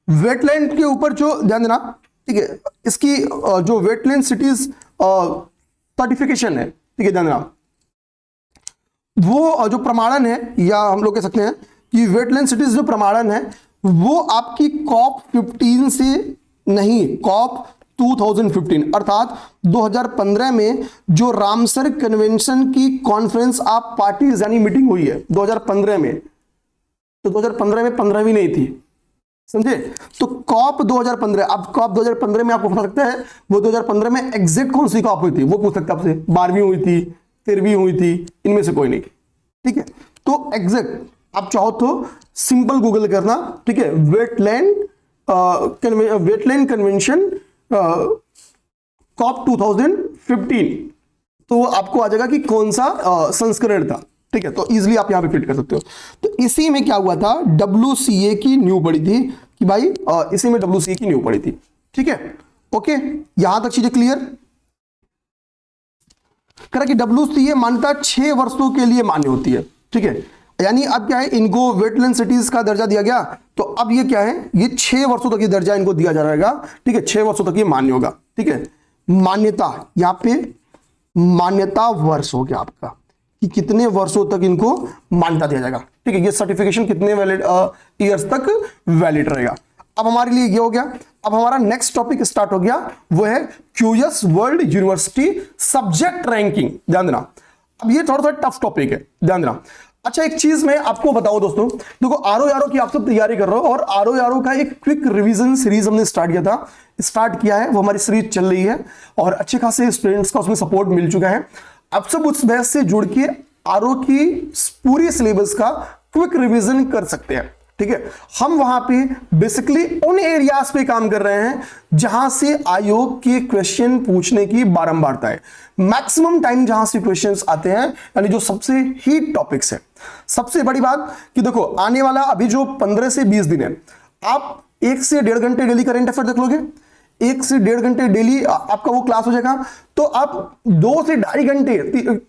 वेटलैंड के ऊपर जो ध्यान देना, ठीक है, इसकी जो वेटलैंड सिटीज सर्टिफिकेशन है, ठीक है, ध्यान देना, वो जो प्रमाणन है, या हम लोग कह सकते हैं कि वेटलैंड सिटीज जो प्रमाणन है, वो आपकी कॉप 15 से नहीं, कॉप 2015 अर्थात 2015 में जो रामसर कन्वेंशन की कॉन्फ्रेंस ऑफ पार्टीज यानी मीटिंग हुई है 2015 में, तो 2015 में 15वीं नहीं थी, समझे। तो कॉप 2015, अब कॉप 2015 में आपको पता सकता है वो 2015 में एग्जैक्ट कौन सी कॉप हुई थी, वो पूछ सकता है आपसे, 12वीं हुई थी, 13वीं हुई थी, इनमें से कोई नहीं। ठीक है, तो एग्जैक्ट आप चाहो तो सिंपल गूगल करना, ठीक है, वेटलैंड कन्वेंशन कॉप 2015, तो आपको आ जाएगा कि कौन सा संस्करण था। ठीक है, तो इजीली आप यहां पे फिट कर सकते हो। तो इसी में क्या हुआ था, WCA की न्यू पड़ी थी कि भाई इसी में WCA की न्यू पड़ी थी। ठीक है, ओके, यहां तक चीजें क्लियर। कह रहा कि WCA मान्यता 6 वर्षों के लिए मान्य होती है। ठीक है, यानी अब क्या है, इनको वेटलैंड सिटीज का दर्जा दिया गया, तो अब ये क्या है, ये 6 वर्षों तक ये दर्जा इनको दिया जा रहेगा, ठीक है, 6 वर्षों तक ये मान्य होगा, ठीक है। मान्यता, यहाँ पे मान्यता वर्ष हो गया आपका कि कितने वर्षों तक इनको मान्यता दिया जाएगा, ठीक है। ये सर्टिफिकेशन कितने वैलिड ईयर्स तक वैलिड रहेगा। अब हमारे लिए ये हो गया। अब हमारा नेक्स्ट टॉपिक स्टार्ट हो गया, वो है QS world university subject ranking. ध्यान देना, अब ये थोड़ा टफ टॉपिक है, ध्यान देना। अच्छा, एक चीज मैं आपको बताऊं दोस्तों, देखो आरओ की आप सब तैयारी कर रहे हो, और आरओ का एक क्विक रिवीजन सीरीज हमने स्टार्ट किया है, वो हमारी सीरीज चल रही है और अच्छे खासे स्टूडेंट्स का उसमें सपोर्ट मिल चुका है। आप सब उस बैच से जुड़ के आरओ की पूरी सिलेबस का क्विक रिवीजन कर सकते हैं, ठीक है। हम वहां पे बेसिकली उन एरियाज पे काम कर रहे हैं जहां से आयोग के क्वेश्चन पूछने की बारंबारता है, मैक्सिमम टाइम जहां से क्वेश्चंस आते हैं, यानी जो सबसे हीट टॉपिक्स है। सबसे बड़ी बात कि देखो, आने वाला अभी जो 15 से 20 दिन है, आप 1 से 1.5 घंटे डेली करंट अफेयर देख लोगे, 1 से 1.5 घंटे डेली आपका वो क्लास हो जाएगा, तो आप 2 से 2.5 घंटे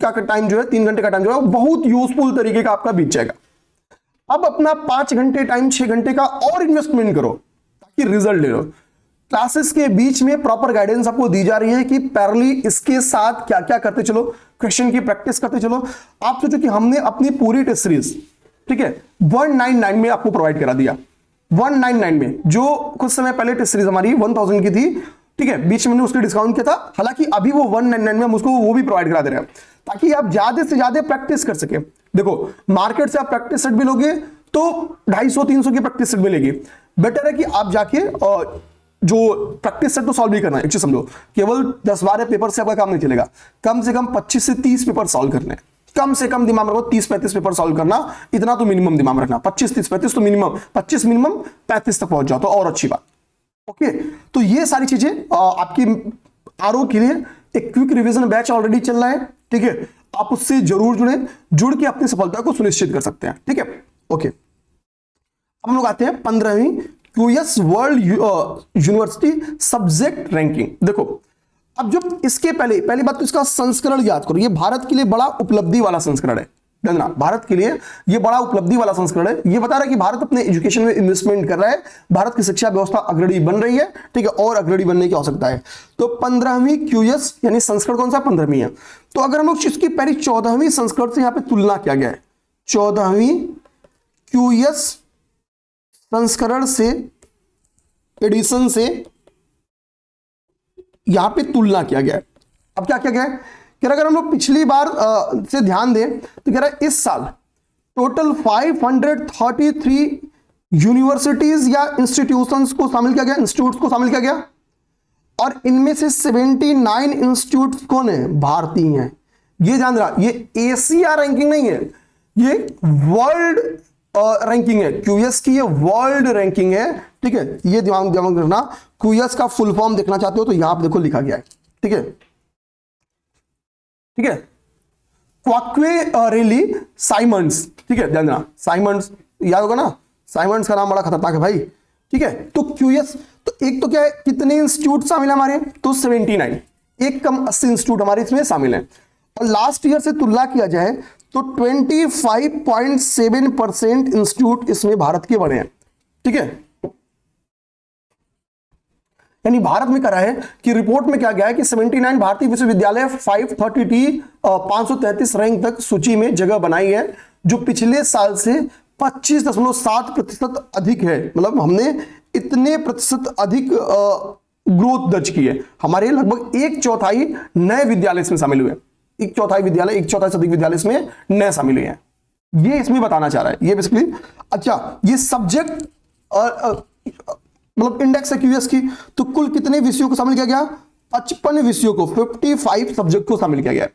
का टाइम जो है, 3 घंटे का टाइम जो है, बहुत यूजफुल तरीके का आपका बीत जाएगा। अब अपना 5 घंटे टाइम, 6 घंटे का और इन्वेस्टमेंट करो ताकि रिजल्ट ले लो। क्लासेस के बीच में प्रॉपर गाइडेंस आपको दी जा रही है कि पैरेलली इसके साथ क्या क्या करते चलो, क्वेश्चन की प्रैक्टिस करते चलो। आप सोचो कि हमने अपनी पूरी टेस्ट सीरीज, ठीक है, 199 में आपको प्रोवाइड करा दिया, 199 में, जो कुछ समय पहले टेस्ट सीरीज हमारी 1000 की थी, ठीक है, बीच में उसके डिस्काउंट किया था, हालांकि अभी वो 199 में हम उसको वो भी प्रोवाइड करा दे रहे हैं ताकि आप ज्यादा से ज्यादा प्रैक्टिस कर सके। देखो, मार्केट से आप प्रैक्टिस सेट भी लोगे तो 250-300 की प्रैक्टिस सेट मिलेगी। बेटर है कि आप जाके जो प्रैक्टिस सेट तो सॉल्व भी करना है, एक चीज समझो, केवल 10-12 पेपर से आपका काम नहीं चलेगा, कम से कम 25 से 30 पेपर सॉल्व करने हैं। कम से कम दिमाग रखो 30-35 पेपर सॉल्व करना, इतना तो मिनिमम दिमाग रखना, 25-30-35 तो मिनिमम, 25 मिनिमम, 35 तक पहुंच जाओ तो और अच्छी बात। ओके, तो ये सारी चीजें आपकी आरओ के लिए एक क्विक रिवीजन बैच ऑलरेडी चल रहा है, ठीक है, आप उससे जरूर जुड़ के अपनी सफलता को सुनिश्चित कर सकते हैं, ठीक है। ओके, अब हम लोग आते हैं 15वीं QS world university subject ranking. देखो, अब जब इसके पहली बात तो इसका संस्करण याद करो, ये भारत के लिए बड़ा उपलब्धि वाला संस्करण है, ना, भारत के लिए ये बड़ा उपलब्धि वाला संस्करण है। ये बता रहा है कि भारत अपने एजुकेशन में इन्वेस्टमेंट कर रहा है, भारत की शिक्षा व्यवस्था अग्रणी बन रही है, ठीक है, और अग्रणी बनने की आवश्यकता है। तो 15वीं क्यूएस यानी संस्करण कौन सा, 15वीं है। तो अगर हम लोग इसकी पहली 14वीं संस्करण से यहां पे तुलना किया गया है, 14वीं क्यूएस संस्करण से, एडिशन से यहां पे तुलना किया गया है। अब क्या किया गया है कि अगर हम लोग पिछली बार से ध्यान दें तो कह रहा है इस साल टोटल 533 यूनिवर्सिटीज या इंस्टीट्यूशंस को शामिल किया गया, इंस्टीट्यूट्स को शामिल किया गया, और इनमें से 79 इंस्टीट्यूट्स कौन है, भारतीय हैं। ये जान रहा, ये एशिया रैंकिंग नहीं है, ये वर्ल्ड रैंकिंग है, क्यूएस की ये वर्ल्ड रैंकिंग है, ठीक है। ये दिमाग रखना, क्यूएस का फुल फॉर्म देखना चाहते हो तो यहां आप देखो लिखा गया है, ठीक है, ठीक है, क्वाक्वेरेली साइमंड्स, ठीक है, ध्यान देना, साइमंड्स याद होगा ना, साइमंड्स का नाम बड़ा खतरनाक है भाई, ठीक है। तो क्यूएस, तो एक तो क्या है, कितने इंस्टीट्यूट शामिल है हमारे, तो 79, एक कम 80 इंस्टीट्यूट हमारे इसमें शामिल है। और लास्ट ईयर से तुलना किया जाए तो 25.7% इंस्टीट्यूट इसमें भारत के बने हैं, ठीक है। यानी भारत में करा है कि रिपोर्ट में क्या गया है कि 79 भारतीय विश्वविद्यालय 533 रैंक तक सूची में जगह बनाई है, जो पिछले साल से 25.7% अधिक है। मतलब हमने इतने प्रतिशत अधिक ग्रोथ दर्ज की है। हमारे लगभग 1/4 नए विद्यालय इसमें शामिल हुए, 1/4 विद्यालय, 1/4 से अधिक विद्यालय इसमें नए शामिल हुए हैं। ये इसमें बताना चाह रहा है ये बेसिकली। अच्छा, ये सब्जेक्ट मतलब इंडेक्स है क्यूएस की, तो कुल कितने विषयों को शामिल किया गया, 55 विषयों को, 55 सब्जेक्ट को शामिल किया गया।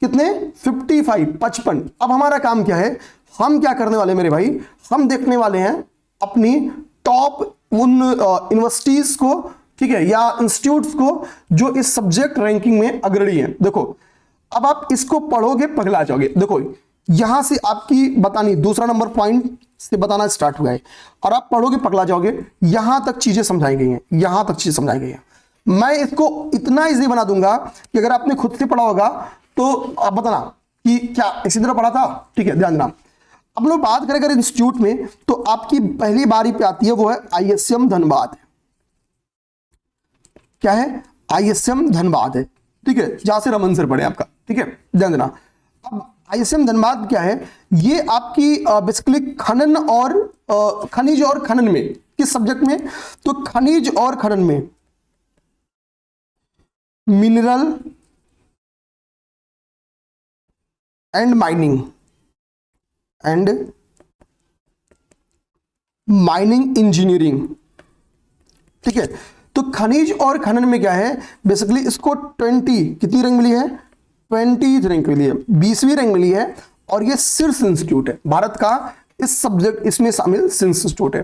कितने, 55। अब हमारा काम क्या है, हम क्या करने वाले मेरे भाई, हम देखने वाले हैं अपनी टॉप उन यूनिवर्सिटीज को, ठीक है, या इंस्टीट्यूट्स को जो इस सब्जेक्ट रैंकिंग में अग्रणी है। देखो, अब आप इसको पढ़ोगे पगला जाओगे। देखो, यहां से आपकी बतानी, दूसरा नंबर पॉइंट से बताना स्टार्ट हुआ है, और आप पढ़ोगे पगला जाओगे। यहां तक चीजें समझाई गई हैं, यहां तक चीजें समझाई गई हैं। मैं इसको इतना इजी बना दूंगा कि अगर आपने खुद से पढ़ा होगा तो आप बताना कि क्या इसी तरह पढ़ा था, ठीक है, ध्यान देना। अब लोग बात करें अगर इंस्टीट्यूट में, तो आपकी पहली बारी पे आती है वो है ISM धनबाद। क्या है? ISM धनबाद है, ठीक है, जहां से रमन सर पढ़े आपका, ठीक है, ध्यान देना। अब ISM धनबाद क्या है? ये आपकी बेसिकली खनन और खनिज और खनन में, किस सब्जेक्ट में? तो खनिज और खनन में, मिनरल एंड माइनिंग इंजीनियरिंग, ठीक है। तो खनिज और खनन में क्या है? बेसिकली इसको 20 कितनी रैंक मिली है? 20th रैंक मिली है, 20वीं रैंक मिली है। और ये शीर्ष इंस्टीट्यूट है भारत का, इस सब्जेक्ट इसमें शामिल शीर्ष इंस्टीट्यूट है।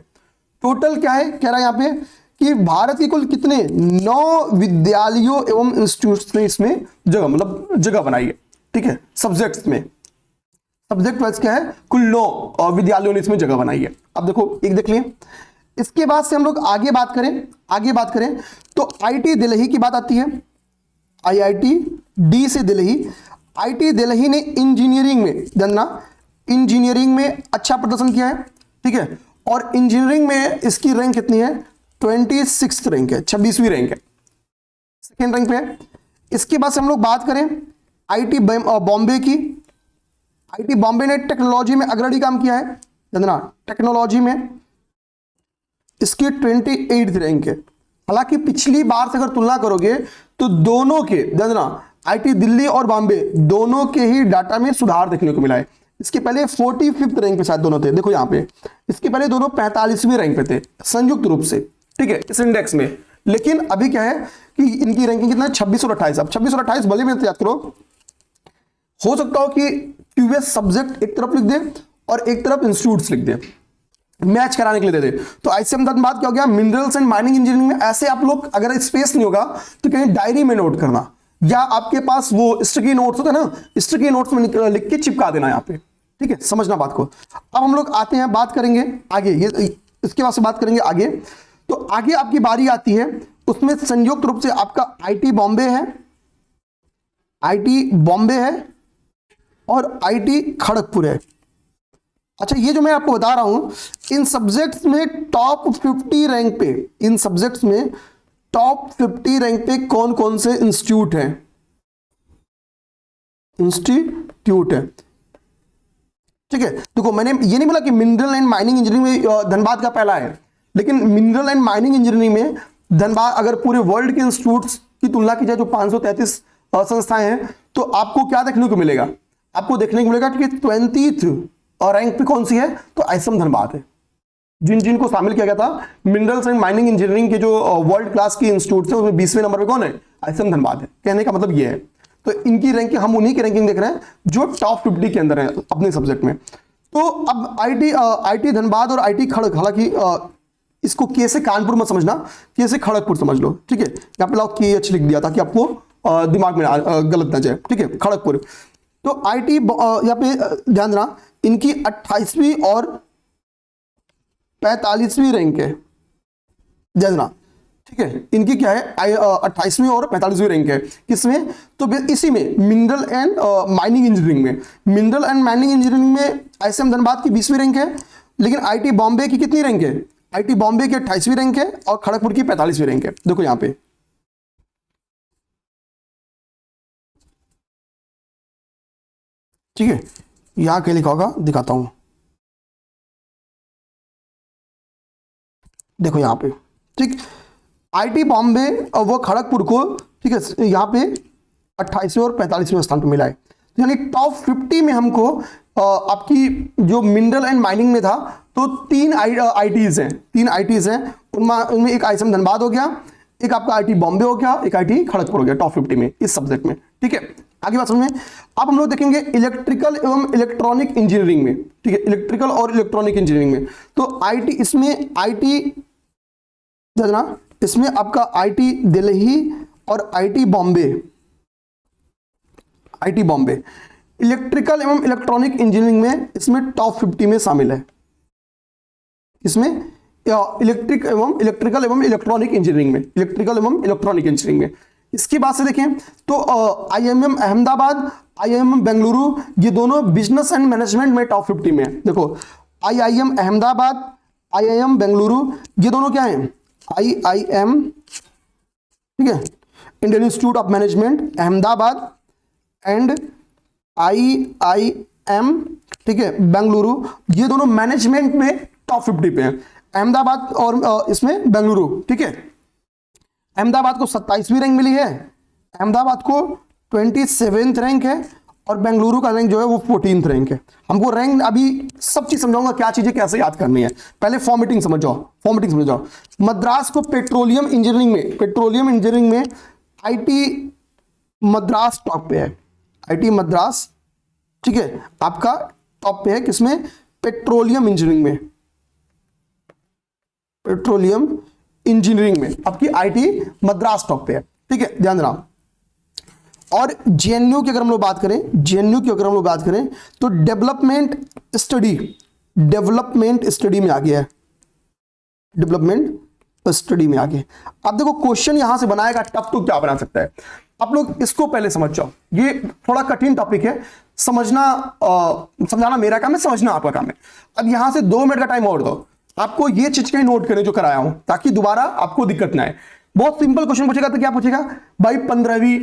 टोटल क्या है कह रहा है यहाँ पे कि भारत के कुल कितने 9 विद्यालयों एवं इंस्टीट्यूट ने इसमें जगह, मतलब जगह बनाई है, ठीक है। सब्जेक्ट्स में, सब्जेक्ट वाइज क्या है, कुल 9 विद्यालयों ने इसमें जगह बनाई है। अब देखो एक देख लिए। इसके बाद से हम लोग आगे बात करें तो IIT दिल्ली की बात आती है। IIT डी से दिल्ली, IIT दिल्ली ने इंजीनियरिंग में, जानना, इंजीनियरिंग में अच्छा प्रदर्शन किया है, ठीक है। और इंजीनियरिंग में इसकी रैंक कितनी है? 26th रैंक है, 26वीं रैंक है, सेकेंड रैंक पे है। इसके बाद से हम लोग बात करें IIT बॉम्बे की। IIT बॉम्बे ने टेक्नोलॉजी में अग्रणी काम किया है, जानना, टेक्नोलॉजी में इसकी 28th रैंक है। हालांकि पिछली बार से अगर तुलना करोगे तो दोनों के, जानना, IIT दिल्ली और बॉम्बे दोनों के ही डाटा में सुधार देखने को मिला है। इसके पहले 45th रैंक पे शायद दोनों थे, देखो यहाँ पे, इसके पहले दोनों 45वीं रैंक पे थे संयुक्त रूप से, ठीक है, इस इंडेक्स में। लेकिन अभी क्या है कि इनकी रैंकिंग कितना है? 26 और 28। अब 26 और 28 भले में याद करो, हो सकता हो कि QS सब्जेक्ट एक तरफ लिख दे और एक तरफ इंस्टीट्यूट्स लिख दे, मैच कराने के लिए दे दे। तो ISM धनबाद क्या हो गया? मिनरल्स एंड माइनिंग इंजीनियरिंग में। ऐसे आप लोग, अगर स्पेस नहीं होगा तो कहीं डायरी में नोट करना, या आपके पास वो स्टिकी नोट्स होते हैं ना, स्टिकी नोट्स में लिख के चिपका देना यहाँ पे, ठीक है, समझना बात को। अब हम लोग आते हैं, बात करेंगे आगे, ये इसके बाद से बात करेंगे आगे। तो आगे आपकी बारी आती है, उसमें संयुक्त रूप से आपका IIT बॉम्बे है, IIT बॉम्बे है और IIT खड़गपुर है। अच्छा, ये जो मैं आपको बता रहा हूं, इन सब्जेक्ट्स में टॉप 50 रैंक पे, इन सब्जेक्ट्स में टॉप 50 रैंक पे कौन कौन से इंस्टीट्यूट हैं? इंस्टीट्यूट है, ठीक है। देखो मैंने ये नहीं बोला कि मिनरल एंड माइनिंग इंजीनियरिंग में धनबाद का पहला है, लेकिन मिनरल एंड माइनिंग इंजीनियरिंग में धनबाद, अगर पूरे वर्ल्ड के इंस्टीट्यूट्स की तुलना की जाए जो 533 संस्थाएं हैं, तो आपको क्या देखने को मिलेगा? आपको देखने को मिलेगा कि 20th रैंक पे कौन सी है? तो ISM धनबाद है। जिनको शामिल किया गया था मिनरल्स एंड माइनिंग इंजीनियरिंग के जो वर्ल्ड क्लास की इंस्टीट्यूट थे, उसमें 20वें नंबर पे कौन है? ISM धनबाद है। कहने का मतलब ये है। तो इनकी रैंकिंग, हम उन्हीं की रैंकिंग देख रहे हैं जो टॉप 50 के अंदर है अपने सब्जेक्ट में। तो अब IIT धनबाद और IIT खड़ग, हालांकि इसको के से कानपुर मत समझना, के से खड़गपुर समझ लो, ठीक है। यहाँ पे लाओ KH लिख दिया ताकि आपको दिमाग में गलत ना जाए, ठीक है, खड़गपुर। तो IIT यहाँ पे ध्यान देना, इनकी 28वीं और 45वीं रैंक है, ध्यान देना, ठीक है। इनकी क्या है? 28वीं और 45वीं रैंक है। किसमें? तो इसी में मिनरल एंड माइनिंग इंजीनियरिंग में। मिनरल एंड माइनिंग इंजीनियरिंग में ISM धनबाद की 20वीं रैंक है, लेकिन IIT बॉम्बे की कितनी रैंक है? IIT बॉम्बे की 28वीं रैंक है और खड़गपुर की 45वीं रैंक है। देखो यहाँ पे, ठीक है, यहां क्या लिखा होगा दिखाता हूं, देखो यहां पे, ठीक। IIT बॉम्बे और वो खड़गपुर को, ठीक है, यहां पे 28वें और 45वें स्थान पर मिला है। यानी टॉप 50 में हमको आपकी जो मिनरल एंड माइनिंग में था, तो 3 IITs हैं, 3 IITs हैं। उनमें एक ISM धनबाद हो गया, एक आपका IIT बॉम्बे हो गया, एक IIT खड़गपुर हो गया टॉप 50 में इस सब्जेक्ट में, ठीक है। आगे बात समझ में। अब हम लोग देखेंगे इलेक्ट्रिकल एवं इलेक्ट्रॉनिक इंजीनियरिंग में, ठीक है, इलेक्ट्रिकल और इलेक्ट्रॉनिक इंजीनियरिंग में। तो IIT, इसमें IIT जानना, इसमें आपका IIT दिल्ली और IIT Bombay, IIT Bombay electrical एवं इलेक्ट्रॉनिक इंजीनियरिंग में, इसमें टॉप 50 में शामिल है। इसमें इलेक्ट्रिकल एवं इलेक्ट्रॉनिक इंजीनियरिंग में, इलेक्ट्रिकल एवं इलेक्ट्रॉनिक इंजीनियरिंग में इसकी बात से देखें तो आईआईएम अहमदाबाद, आईआईएम बेंगलुरु, ये दोनों बिजनेस एंड मैनेजमेंट में टॉप 50 में है। देखो आईआईएम अहमदाबाद, आईआईएम बेंगलुरु, ये दोनों क्या है, आईआईएम, ठीक है, Indian institute of management Ahmedabad and IIM, ठीक है, बेंगलुरु, ये दोनों मैनेजमेंट में टॉप 50 पे हैं। अहमदाबाद और इसमें बेंगलुरु, ठीक है, अहमदाबाद को 27वीं रैंक मिली है, अहमदाबाद को 27th रैंक है, और बेंगलुरु का रैंक जो है वो 14th रैंक है। हमको रैंक अभी सब चीज समझाऊंगा, क्या चीजें कैसे याद करनी है, पहले फॉर्मेटिंग समझ जाओ, फॉर्मेटिंग समझ जाओ। मद्रास को पेट्रोलियम इंजीनियरिंग में आईटी मद्रास टॉप पे है, आईटी मद्रास, ठीक है, आपका टॉप पे है, किसमें, पेट्रोलियम इंजीनियरिंग में, पेट्रोलियम इंजीनियरिंग में आपकी आईटी मद्रास टॉप पे है, ठीक है, ध्यान देना। और जेएनयू की अगर हम लोग बात करें, तो डेवलपमेंट स्टडी में आ गया है, डेवलपमेंट स्टडी में आ गया। अब देखो क्वेश्चन यहां से बनाएगा टफ तो क्या बना सकता है, आप लोग इसको पहले समझ जाओ, ये थोड़ा कठिन टॉपिक है, समझाना मेरा काम है, समझना आपका काम है। अब यहां से 2 मिनट का टाइम और दो, आपको ये चीज के नोट करें जो कराया हूं, ताकि दोबारा आपको दिक्कत ना आए। बहुत सिंपल क्वेश्चन पूछेगा तो क्या पूछेगा भाई, 15वीं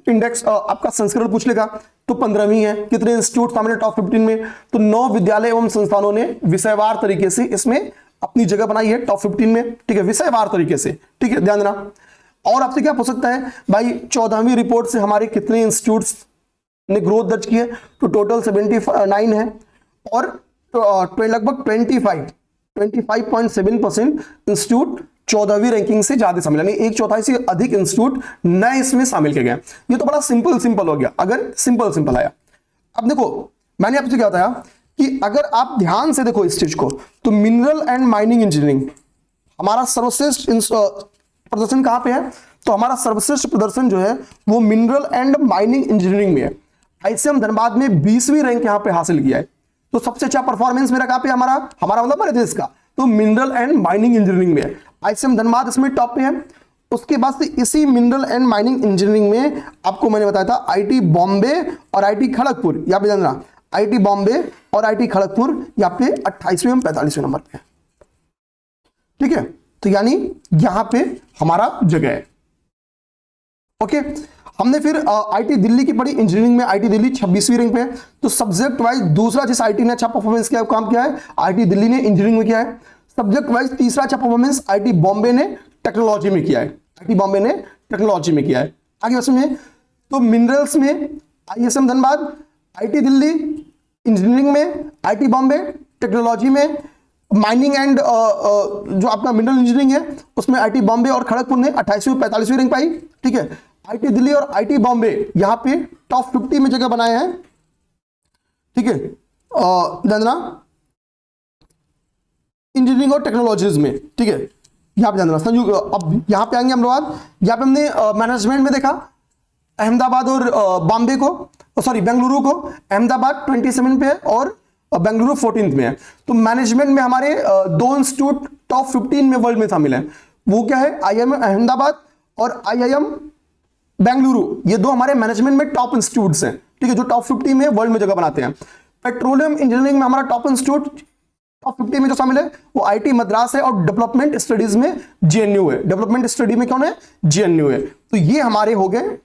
इंडेक्स आपका संस्करण पूछ लेगा, तो 15वीं है, कितने इंस्टीट्यूट शामिल है टॉप 15 में, तो 9 विद्यालय एवं संस्थानों ने विषयवार तरीके से इसमें अपनी जगह बनाई है टॉप 15 में, ठीक है, विषयवार तरीके से, ठीक है, ध्यान देना। और आपसे क्या पूछ सकता है भाई, 14वीं रिपोर्ट से हमारे कितने इंस्टीट्यूट्स ने ग्रोथ दर्ज की है, तो टोटल 79 है, और लगभग 25.7% इंस्टीट्यूट 14वीं रैंकिंग से ज्यादा शामिल, यानी 1/4 से अधिक इंस्टीट्यूट नए इसमें शामिल किए गए। ये तो बड़ा सिंपल हो गया, अगर सिंपल आया। अब देखो मैंने आपसे क्या बताया कि अगर आप ध्यान से देखो इस चीज को, तो मिनरल एंड माइनिंग इंजीनियरिंग हमारा सर्वश्रेष्ठ प्रदर्शन कहां पे है, तो हमारा सर्वश्रेष्ठ प्रदर्शन जो है वो मिनरल एंड माइनिंग इंजीनियरिंग में है। आईसीएम धनबाद में 20वीं रैंक यहां पे हासिल किया है, तो सबसे अच्छा परफॉर्मेंस मेरा कहां पे, हमारा मतलब मेरे देश का, तो मिनरल एंड माइनिंग इंजीनियरिंग में है। आईसीएम धनबाद इसमें टॉप पे है। उसके बाद से इसी मिनरल एंड माइनिंग इंजीनियरिंग में आपको मैंने बताया था आईटी बॉम्बे और आईटी खड़गपुर, यहां पे जानना, आईटी बॉम्बे और आईटी खड़गपुर यहाँ पे 28वें और 45वें नंबर पे, ठीक है, तो यानी यहां पे हमारा जगह है। ओके, हमने फिर आईटी दिल्ली की पढ़ी, इंजीनियरिंग में आईटी दिल्ली 26वीं रैंक पे है। तो सब्जेक्ट वाइज दूसरा जिस आईटी ने अच्छा परफॉर्मेंस किया काम किया है आईटी दिल्ली ने इंजीनियरिंग में किया है। सब्जेक्ट वाइज तीसरा अच्छा परफॉर्मेंस आईटी बॉम्बे ने टेक्नोलॉजी में किया है, आईटी बॉम्बे ने टेक्नोलॉजी में किया है। आगे में तो मिनरल्स में ISM Dhanbad, IT Delhi, engineering में आईटी बॉम्बे, टेक्नोलॉजी में माइनिंग एंड जो आपका मिनरल इंजीनियरिंग है उसमें आईटी बॉम्बे और खड़गपुर ने 28वीं 45वीं रैंक पाई, ठीक है। आईटी दिल्ली और आईटी बॉम्बे यहां पे टॉप 50 में जगह बनाए हैं, ठीक है, जानना इंजीनियरिंग और टेक्नोलॉजीज में, ठीक है, यहां पे जानना संयुक्त। अब यहां पे आएंगे हम लोग, यहां पे हमने मैनेजमेंट में देखा अहमदाबाद और बॉम्बे को, सॉरी बेंगलुरु को, अहमदाबाद 27 पे है और बेंगलुरु 14th में है। तो मैनेजमेंट में हमारे 2 इंस्टीट्यूट टॉप 15 में वर्ल्ड में शामिल है, वो क्या है, आईआईएम अहमदाबाद और आईआईएम बेंगलुरु, ये 2 हमारे मैनेजमेंट में टॉप इंस्टीट्यूट्स हैं, ठीक है, जो टॉप 50 में वर्ल्ड में जगह बनाते हैं। पेट्रोलियम इंजीनियरिंग में हमारा टॉप इंस्टीट्यूट टॉप 50 में जो शामिल है वो आईटी मद्रास है और डेवलपमेंट स्टडीज में जेएनयू है। डेवलपमेंट स्टडी में कौन है, जेएनयू है। तो ये हमारे हो गए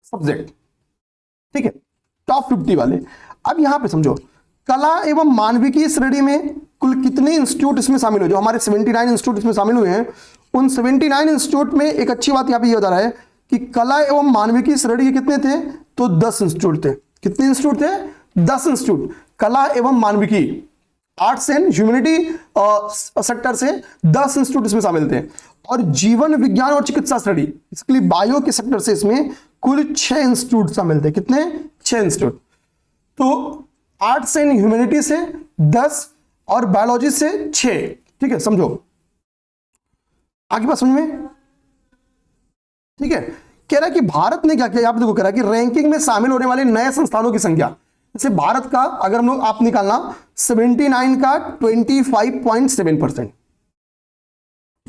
सब्जेक्ट, ठीक है, टॉप 50 वाले। अब यहां पे समझो कला एवं मानविकी श्रेणी में कुल कितने इंस्टीट्यूट इसमें शामिल हुए, जो हमारे 79 इंस्टीट्यूट इसमें शामिल हुए हैं। उन 79 इंस्टीट्यूट में एक अच्छी बात यहां पे ये बता रहा है कि कला एवं मानविकी श्रेणी के कितने थे, तो 10 इंस्टीट्यूट थे। कितने इंस्टीट्यूट थे, 10 इंस्टीट्यूट कला एवं मानविकी, आर्ट्स एंड ह्यूमैनिटी सेक्टर से 10 इंस्टीट्यूट इसमें शामिल थे। और जीवन विज्ञान और चिकित्सा श्रेणी, इसके लिए बायो के सेक्टर से इसमें कुल 6 इंस्टीट्यूट शामिल थे। कितने, 6 इंस्टीट्यूट। तो आर्ट्स एंड ह्यूमैनिटी से 10 और बायोलॉजी से 6, ठीक है, समझो आगे बात समझ में, ठीक है। कह रहा है कि भारत ने क्या किया, यहां पे देखो कह रहा है कि रैंकिंग में शामिल होने वाले नए संस्थानों की संख्या, जैसे भारत का अगर हम लोग आप निकालना 79 का 25.7%,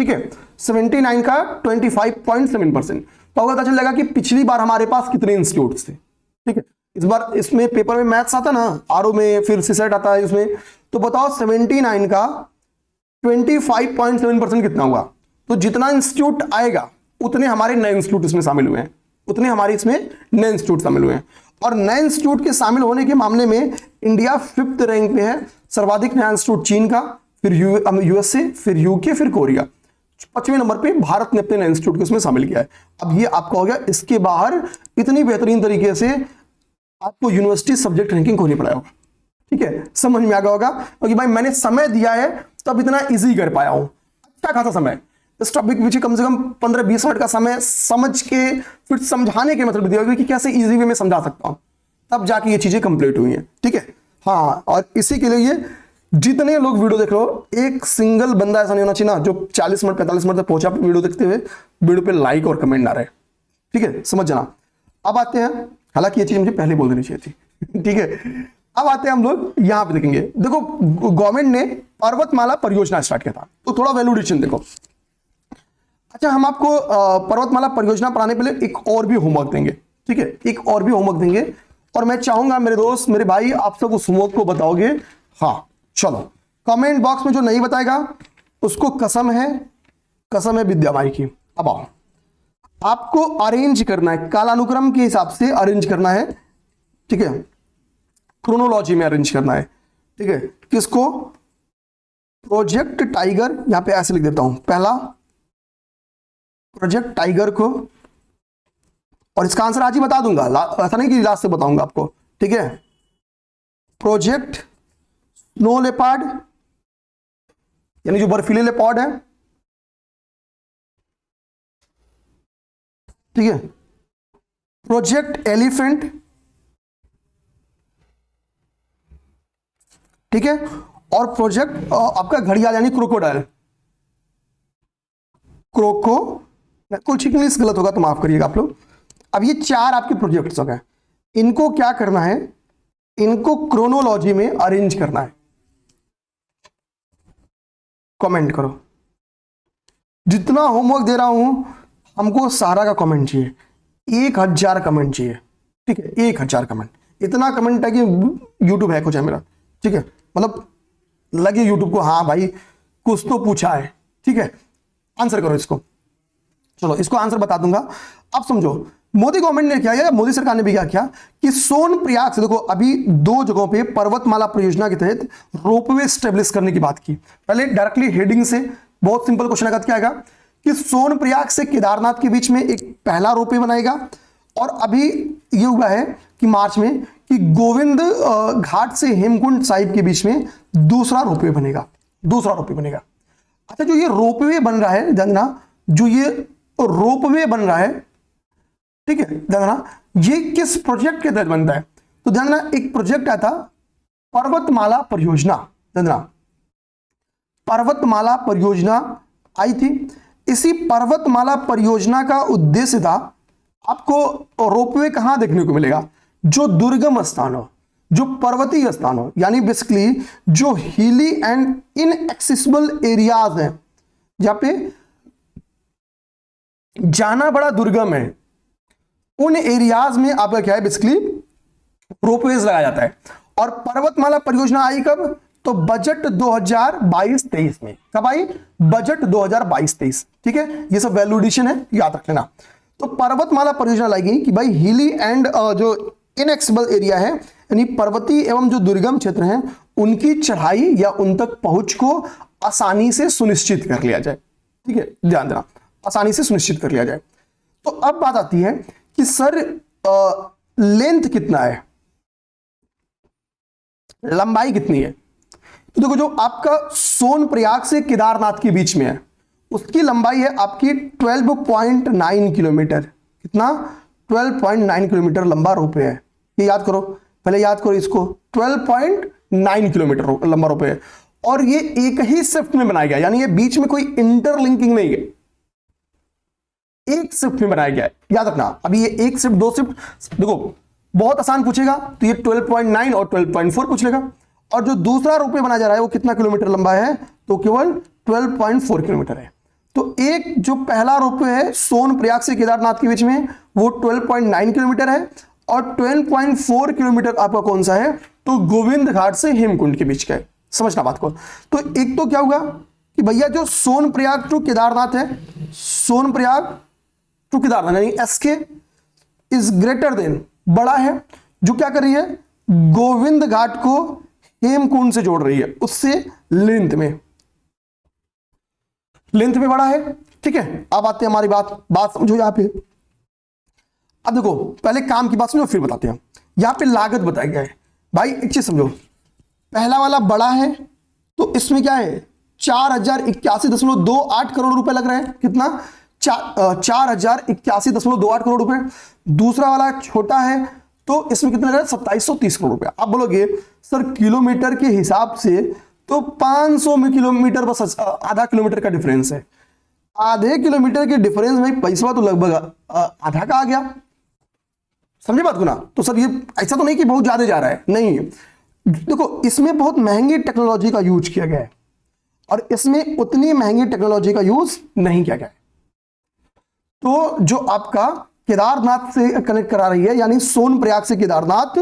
ठीक है, 79 का 25.7%। तो पता चल जाएगा कि पिछली बार हमारे पास कितने इंस्टीट्यूट थे। ठीक है, इस बार इसमें पेपर में मैथ्स आता ना, आरओ में, फिर सीसेट आता है इसमें, तो बताओ 79 का 25.7% कितना हुआ। तो जितना इंस्टीट्यूट आएगा उतने हमारे नए इंस्टीट्यूट इसमें शामिल हुए हैं, उतने हमारे इसमें नए इंस्टीट्यूट शामिल हुए हैं। और नए इंस्टीट्यूट के शामिल होने के मामले में इंडिया 5th रैंक पे है। सर्वाधिक नया इंस्टीट्यूट चीन का, फिर यूएसए, फिर यूके, फिर कोरिया। 5वें नंबर पे भारत ने अपने नए इंस्टीट्यूट को इसमें शामिल किया है। अब ये आपका हो गया, इसके बाहर इतनी बेहतरीन तरीके से आपको यूनिवर्सिटी सब्जेक्ट रैंकिंग को नहीं पढ़ाया होगा। ठीक है, समझ में आ गया होगा, क्योंकि भाई मैंने समय दिया है तब इतना इजी कर पाया हूं, अच्छा खासा समय। इस टॉपिक पीछे कम से कम 15-20 मिनट का समय समझ के फिर समझाने के मतलब दिया कि कैसे इजी वे में समझा सकता हूं, तब जाके ये चीजें कंप्लीट हुई हैं। ठीक है, हाँ, और इसी के लिए ये जितने लोग वीडियो देख रहे हो, एक सिंगल बंदा ऐसा नहीं होना चाहिए ना जो 40 मिनट 45 मिनट तक पहुंचा वीडियो देखते हुए वीडियो पे लाइक और कमेंट ना रहे। ठीक है, समझ जाना। अब आते हैं, हालांकि ये चीज मुझे पहले बोल देनी चाहिए थी। ठीक है, अब आते हैं हम लोग यहां पे देखेंगे। देखो, गवर्नमेंट ने पर्वतमाला परियोजना स्टार्ट किया था, तो थोड़ा वैल्यूएशन देखो। अच्छा, हम आपको पर्वतमाला परियोजना पढ़ाने के लिए एक और भी होमवर्क देंगे। ठीक है, एक और भी होमवर्क देंगे, और मैं चाहूंगा मेरे दोस्त, मेरे भाई, आप सब उस होमवर्क को बताओगे। हाँ, चलो, कमेंट बॉक्स में जो नहीं बताएगा उसको कसम है विद्या भाई की। अब आओ, आपको अरेंज करना है, कालानुक्रम के हिसाब से अरेंज करना है। ठीक है, क्रोनोलॉजी में अरेंज करना है। ठीक है, किसको? प्रोजेक्ट टाइगर, यहां पे ऐसे लिख देता हूं, पहला प्रोजेक्ट टाइगर को, और इसका आंसर आज ही बता दूंगा, ऐसा नहीं कि लास्ट से बताऊंगा आपको। ठीक है, प्रोजेक्ट स्नो लेपर्ड, यानी जो बर्फीले लेपर्ड है। ठीक है, प्रोजेक्ट एलिफेंट। ठीक है, और प्रोजेक्ट आपका घड़ियाल यानी क्रोकोडाइल, कुछ इंग्लिश गलत होगा तो माफ करिएगा आप लोग। अब ये 4 आपके प्रोजेक्ट्स हो गए, इनको क्या करना है? इनको क्रोनोलॉजी में अरेंज करना है। कमेंट करो, जितना होमवर्क दे रहा हूं हमको सारा का कमेंट चाहिए, 1000 कमेंट चाहिए। ठीक है, 1000 कमेंट, इतना कमेंट है कि यूट्यूब है कुछ है मेरा। ठीक है, मतलब लगे यूट्यूब को, हाँ भाई कुछ तो पूछा है। ठीक है, आंसर करो इसको। चलो, इसको आंसर बता दूंगा। अब समझो, मोदी गवर्नमेंट ने क्या किया, मोदी सरकार ने भी क्या किया कि सोनप्रयाग से, देखो अभी 2 जगहों पे पर्वतमाला परियोजना के तहत रोपवे स्टेब्लिश करने की बात की। पहले डायरेक्टली हेडिंग से बहुत सिंपल क्वेश्चन आएगा, क्या आएगा कि सोनप्रयाग से केदारनाथ के बीच में एक पहला रोपवे बनाएगा, और अभी ये हुआ है कि मार्च में कि गोविंद घाट से हेमकुंड साहिब के बीच में दूसरा रोपवे बनेगा। अच्छा, जो ये रोपवे बन रहा है, जानना, जो ये रोपवे बन रहा है, ठीक है, जानना, ये किस प्रोजेक्ट के तहत बनता है? तो जानना, एक प्रोजेक्ट आया था पर्वतमाला परियोजना। जानना, पर्वतमाला परियोजना आई थी। इसी पर्वतमाला परियोजना का उद्देश्य था, आपको रोपवे कहां देखने को मिलेगा? जो दुर्गम स्थान हो, जो पर्वतीय स्थान हो, यानी बेसिकली जो हिली एंड इनएक्सेसिबल एरियाज हैं, जहां पे जाना बड़ा दुर्गम है, उन एरियाज में आपका क्या है, बेसिकली रोपवेज लगाया जाता है। और पर्वतमाला परियोजना आई कब? तो बजट 2022-23 में। कब आई? बजट 2022-23। ठीक है, ये सब वैल्यू एडिशन है, याद रख लेना। तो पर्वतमाला परियोजना लाई गई कि भाई हिली एंड जो इनएक्सेसिबल एरिया है, यानी पर्वतीय एवं जो दुर्गम क्षेत्र हैं, उनकी चढ़ाई या उन तक पहुंच को आसानी से सुनिश्चित कर लिया जाए। ठीक है, ध्यान देना, आसानी से सुनिश्चित कर लिया जाए। तो अब बात आती है कि सर लेंथ कितना है, लंबाई कितनी है? तो देखो, जो आपका सोनप्रयाग से केदारनाथ के बीच में है, उसकी लंबाई है आपकी 12.9 किलोमीटर। कितना? 12.9 किलोमीटर लंबा रोपवे है। ये याद करो, पहले याद करो इसको, 12.9 किलोमीटर लंबा रोपवे है, और ये एक ही शिफ्ट में बनाया गया, यानी ये बीच में कोई इंटरलिंकिंग नहीं है, एक शिफ्ट में बनाया गया है। याद रखना, अभी ये एक शिफ्ट, 2 शिफ्ट, देखो बहुत आसान पूछेगा तो ये 12.9 और 12.4 पूछ लेगा। और जो दूसरा रोपवे बनाया जा रहा है वो कितना किलोमीटर लंबा है? तो केवल 12.4 किलोमीटर है। तो एक जो पहला रोपवे है सोनप्रयाग से केदारनाथ के बीच में वो 12.9 किलोमीटर है, और 12.4 किलोमीटर आपका कौन सा है, तो गोविंद घाट से हेमकुंड के बीच का है। समझना बात को। तो एक तो क्या हुआ कि भैया जो सोनप्रयाग टू केदारनाथ है, सोनप्रयाग टू केदारनाथ यानी एसके इज ग्रेटर देन, बड़ा है, जो क्या कर रही है, गोविंद घाट को हेमकुंड से जोड़ रही है, उससे लेंथ में बड़ा है। ठीक है, अब आते हैं हमारी बात समझो यहां पे। अब देखो पहले काम की बात समझो फिर बताते हैं। यहां पे लागत बताया गया है भाई, एक चीज समझो, पहला वाला बड़ा है तो इसमें क्या है 4081.28 करोड़ रुपए लग रहे हैं। कितना? 4081.28 करोड़ रुपए। दूसरा वाला छोटा है तो इसमें कितना लग रहा है 2730 करोड़ रुपए। आप बोलोगे सर किलोमीटर के हिसाब से तो 500 किलोमीटर बस आधा किलोमीटर का डिफरेंस है। आधे किलोमीटर के डिफरेंस में पैसा तो लगभग आधा का आ गया। समझे बात को ना? तो सर ये ऐसा तो नहीं कि बहुत ज्यादा जा रहा है, नहीं। देखो इसमें बहुत महंगी टेक्नोलॉजी का यूज किया गया है और इसमें उतनी महंगी टेक्नोलॉजी का यूज नहीं किया गया है। तो जो आपका केदारनाथ से कनेक्ट करा रही है यानी सोनप्रयाग से केदारनाथ,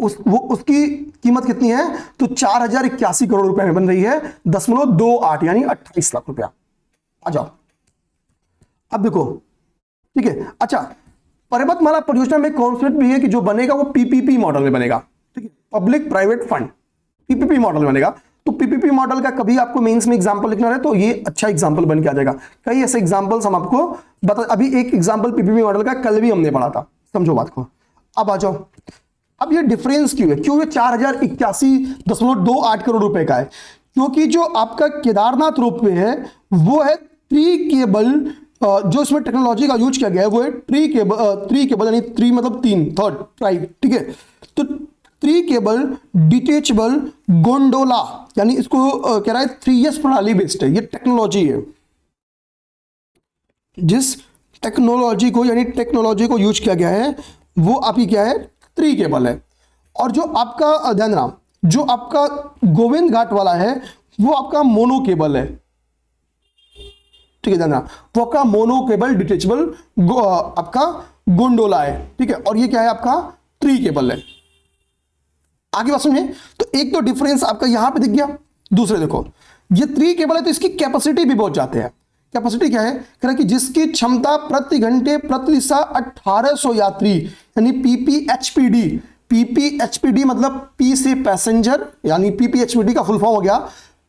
उसकी कीमत कितनी है, तो 4081 करोड़ रुपए में बन रही है 0.28 यानी 28 लाख रुपया। आ जाओ अब देखो, ठीक है। अच्छा, पर्वतमाला परियोजना में कॉन्सेप्ट भी है कि जो बनेगा वो पीपीपी मॉडल में बनेगा। ठीक है, public private fund PPP model में बनेगा। तो पीपीपी मॉडल का कभी आपको मेंस में एग्जांपल लिखना है तो ये अच्छा एग्जांपल बन के आ जाएगा। कई ऐसे एग्जांपल्स हम आपको बता, अभी एक एग्जांपल पीपीपी मॉडल का कल भी हमने पढ़ा था। समझो बात को। अब आ जाओ, अब ये डिफरेंस क्यों है, क्यों ये 4081.28 करोड़ रुपए का है? क्योंकि जो आपका केदारनाथ रोपवे है वो है ट्री केबल, जो इसमें टेक्नोलॉजी का यूज किया गया है वो है ट्री केबल यानी ट्री मतलब थर्ड ट्राइब। ठीक है, तो ट्री केबल डिटेचबल गोंडोला यानी इसको कह रहा है 3S प्रणाली बेस्ड है। ये टेक्नोलॉजी है, जिस टेक्नोलॉजी को यूज किया गया है वो आपकी क्या है, ट्री केबल है। और जो आपका ध्यान रखना, जो आपका गोविंद घाट वाला है वो आपका मोनो केबल है। ठीक है, ध्यान रखना, वो आपका मोनो केबल डिटेचबल आपका गोंडोला है। ठीक है, और ये क्या है आपका ट्री केबल है। आगे बात सुनिए, तो एक तो डिफरेंस आपका यहां पे दिख गया। दूसरे देखो, ये ट्री केबल है तो इसकी कैपेसिटी भी बहुत जाते हैं। कैपेसिटी क्या है, कह रहा है कि जिसकी क्षमता प्रति घंटे प्रति दिशा 1800 यात्री यानी पीपीएचपीडी। पीपीएचपीडी मतलब पी से पैसेंजर यानी पीपीएचपीडी का फुल फॉर्म हो गया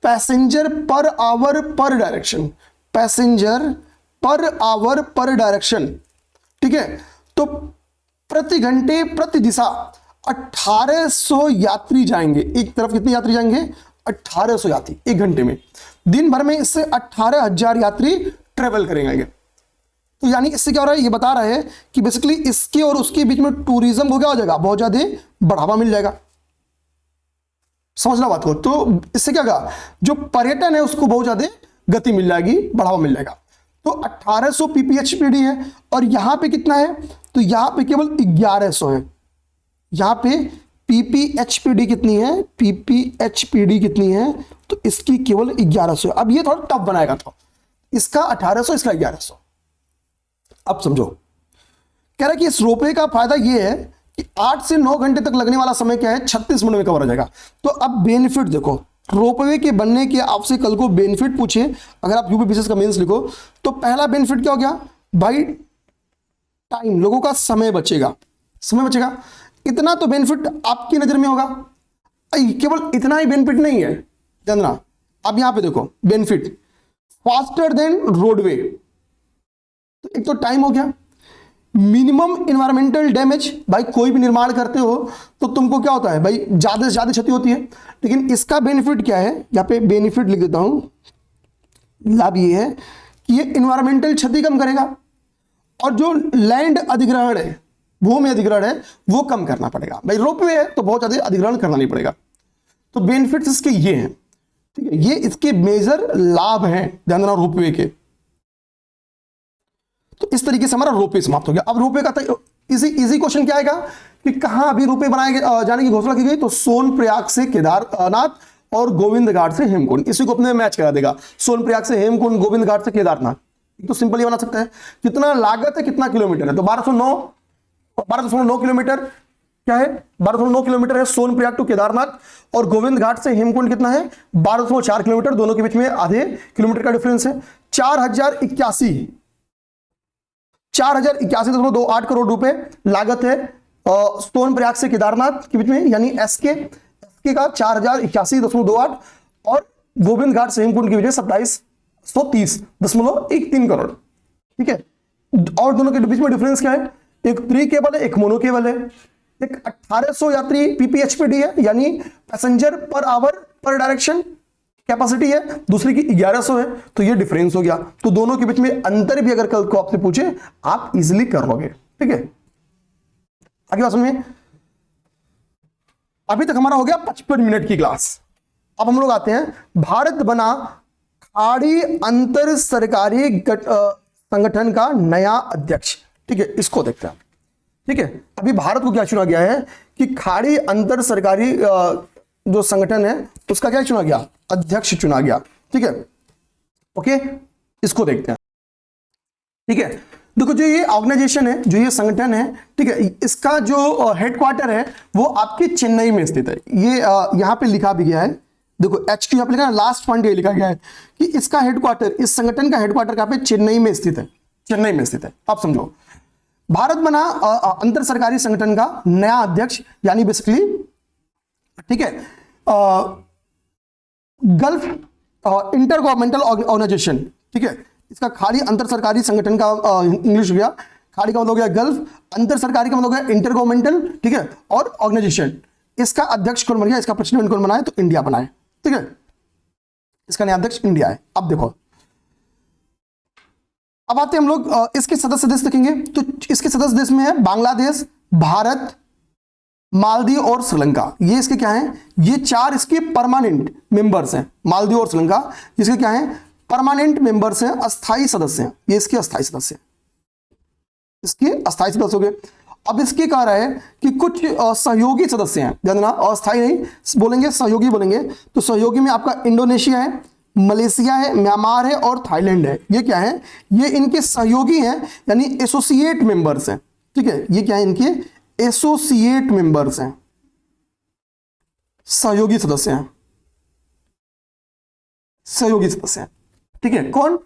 पैसेंजर पर आवर पर डायरेक्शन। पैसेंजर पर आवर पर डायरेक्शन। ठीक है, तो प्रति घंटे प्रति दिशा 1800 यात्री जाएंगे। एक तरफ कितने यात्री जाएंगे, 1800 यात्री एक घंटे में। दिन भर में इससे 18,000 यात्री ट्रेवल करेंगे। तो यानी इससे क्या हो रहा है, ये बता रहा है कि बेसिकली इसके और उसके बीच में टूरिज्म को क्या हो जाएगा, बहुत ज्यादा बढ़ावा मिल जाएगा। समझना बात को। तो इससे क्या कहा, जो पर्यटन है उसको बहुत ज्यादा गति मिल जाएगी, बढ़ावा मिल जाएगा। तो 1800 पीपीएचपीडी है और यहां पे कितना है, तो यहां पे केवल 1100 है। यहां पे पीपीएचपीडी कितनी है, पीपीएचपीडी कितनी है, तो इसकी केवल 1100 है। अब ये थोड़ा टफ बनाएगा, तो इसका 1800 इसका 1100। अब समझो, कह रहा है कि इस रोपवे का फायदा ये है कि 8 से 9 घंटे तक लगने वाला समय क्या है 36 मिनट में कवर हो जाएगा। तो अब बेनिफिट देखो, रोपवे के बनने के आपसे कल को बेनिफिट पूछे, अगर आप यूपीपीसीएस का मेंस लिखो तो पहला बेनिफिट क्या हो गया भाई, टाइम, लोगों का समय बचेगा, समय बचेगा। इतना तो बेनिफिट आपकी नजर में होगा। केवल इतना ही बेनिफिट नहीं है, ध्यान रखना। अब यहां पे देखो बेनिफिट, फास्टर देन रोडवे। तो एक तो टाइम हो गया, मिनिमम इन्वायरमेंटल डैमेज, भाई कोई भी निर्माण करते हो तो तुमको क्या होता है भाई, ज्यादा से ज्यादा क्षति होती है। लेकिन इसका बेनिफिट क्या है, यहां पे बेनिफिट लिख देता हूं, लाभ ये है कि ये इन्वायरमेंटल क्षति कम करेगा और जो लैंड अधिग्रहण है, भूमि अधिग्रहण है, वो कम करना पड़ेगा। भाई रोपवे है तो बहुत ज्यादा अधिग्रहण करना नहीं पड़ेगा। तो बेनिफिट्स इसके ये हैं। ठीक है, ये इसके मेजर लाभ हैं, ध्यान देना रोपवे के। तो इस तरीके से हमारा रोपवे समाप्त हो गया। अब रोपवे का इजी क्वेश्चन क्या आएगा कि कहां अभी रोपवे बनाए जाने की घोषणा की गई, तो सोनप्रयाग से केदारनाथ और गोविंद घाट से हेमकुंड। इसी को अपने मैच करा देगा, सोनप्रयाग से हेमकुंड, गोविंद घाट से केदारनाथ। तो सिंपल ये बना सकते हैं, कितना लागत है कितना किलोमीटर है, तो 1209 किलोमीटर क्या है, 1209 किलोमीटर है सोनप्रयाग टू केदारनाथ, और गोविंद घाट से हेमकुंड कितना है 1204 किलोमीटर, दोनों के बीच में आधे किलोमीटर का डिफरेंस है। 4081.28 करोड़ रुपए लागत है सोनप्रयाग से केदारनाथ के बीच में, यानी एसके का 4081.28, और गोविंद घाट से हेमकुंड के बीच में 2730.13 करोड़, ठीक है। और दोनों के बीच में डिफरेंस क्या है, एक प्री केबल है एक मोनो केबल है, एक 1800 यात्री पीपीएचपीडी है, यानी पैसेंजर पर आवर पर डायरेक्शन कैपेसिटी है, दूसरी की 1100 है, तो ये डिफरेंस हो गया। तो दोनों के बीच में अंतर भी अगर कल को आपसे पूछे आप इजीली कर लोगे, ठीक है। आगे बात सुनिए, अभी तक हमारा हो गया 55 मिनट की क्लास। अब हम लोग आते हैं भारत बना खाड़ी अंतर सरकारी संगठन का नया अध्यक्ष, ठीक है, इसको देखते हैं, ठीक है। अभी भारत को क्या चुना गया है कि खाड़ी अंतर सरकारी जो संगठन है उसका क्या चुना गया, अध्यक्ष चुना गया, ठीक है, ओके, इसको देखते हैं, ठीक है। देखो जो ये ऑर्गेनाइजेशन है, जो ये संगठन है, ठीक है, इसका जो हेडक्वार्टर है वो आपके चेन्नई में स्थित है। ये यहां पे लिखा भी गया है, देखो HQ यहां पे लिखा है, लास्ट पॉइंट ये लिखा गया है कि इसका हेडक्वार्टर, इस संगठन का हेडक्वार्टर कहां पे, चेन्नई में स्थित है, चेन्नई में स्थित है। आप समझो, भारत बना अंतर सरकारी संगठन का नया अध्यक्ष, यानी बेसिकली, ठीक है, गल्फ इंटर गवर्नमेंटल ऑर्गेनाइजेशन, ठीक है, इसका खाड़ी अंतर सरकारी संगठन का इंग्लिश हो गया, खाड़ी का मतलब हो गया गल्फ, अंतर सरकारी का मतलब हो गया इंटर गवर्नमेंटल, ठीक है, और ऑर्गेनाइजेशन। इसका अध्यक्ष कौन बन गया, इसका प्रेसिडेंट कौन बना है, तो इंडिया बना है, ठीक है, इसका नया अध्यक्ष इंडिया है। अब देखो, अब आते हैं हम लोग इसके सदस्य देश देखेंगे, तो इसके सदस्य देश में है बांग्लादेश, भारत, मालदीव और श्रीलंका। ये इसके क्या हैं, ये चार इसके परमानेंट मेंबर्स हैं, मालदीव और श्रीलंका इसके क्या हैं, परमानेंट मेंबर्स हैं, अस्थाई सदस्य हैं, ये इसके अस्थाई सदस्य हैं, इसके अस्थाई सदस्य हो गए। अब इसके कह रहा है कि कुछ सहयोगी सदस्य हैं, ध्यान देना, अस्थाई नहीं बोलेंगे, सहयोगी बोलेंगे, तो सहयोगी में आपका इंडोनेशिया है, मलेशिया है, म्यांमार है और थाईलैंड है। ये क्या है, ये इनके सहयोगी हैं, यानी एसोसिएट मेंबर्स हैं, ठीक है, ये क्या है, इनके एसोसिएट मेंबर्स हैं, सहयोगी सदस्य हैं, सहयोगी सदस्य हैं, ठीक है। कौन,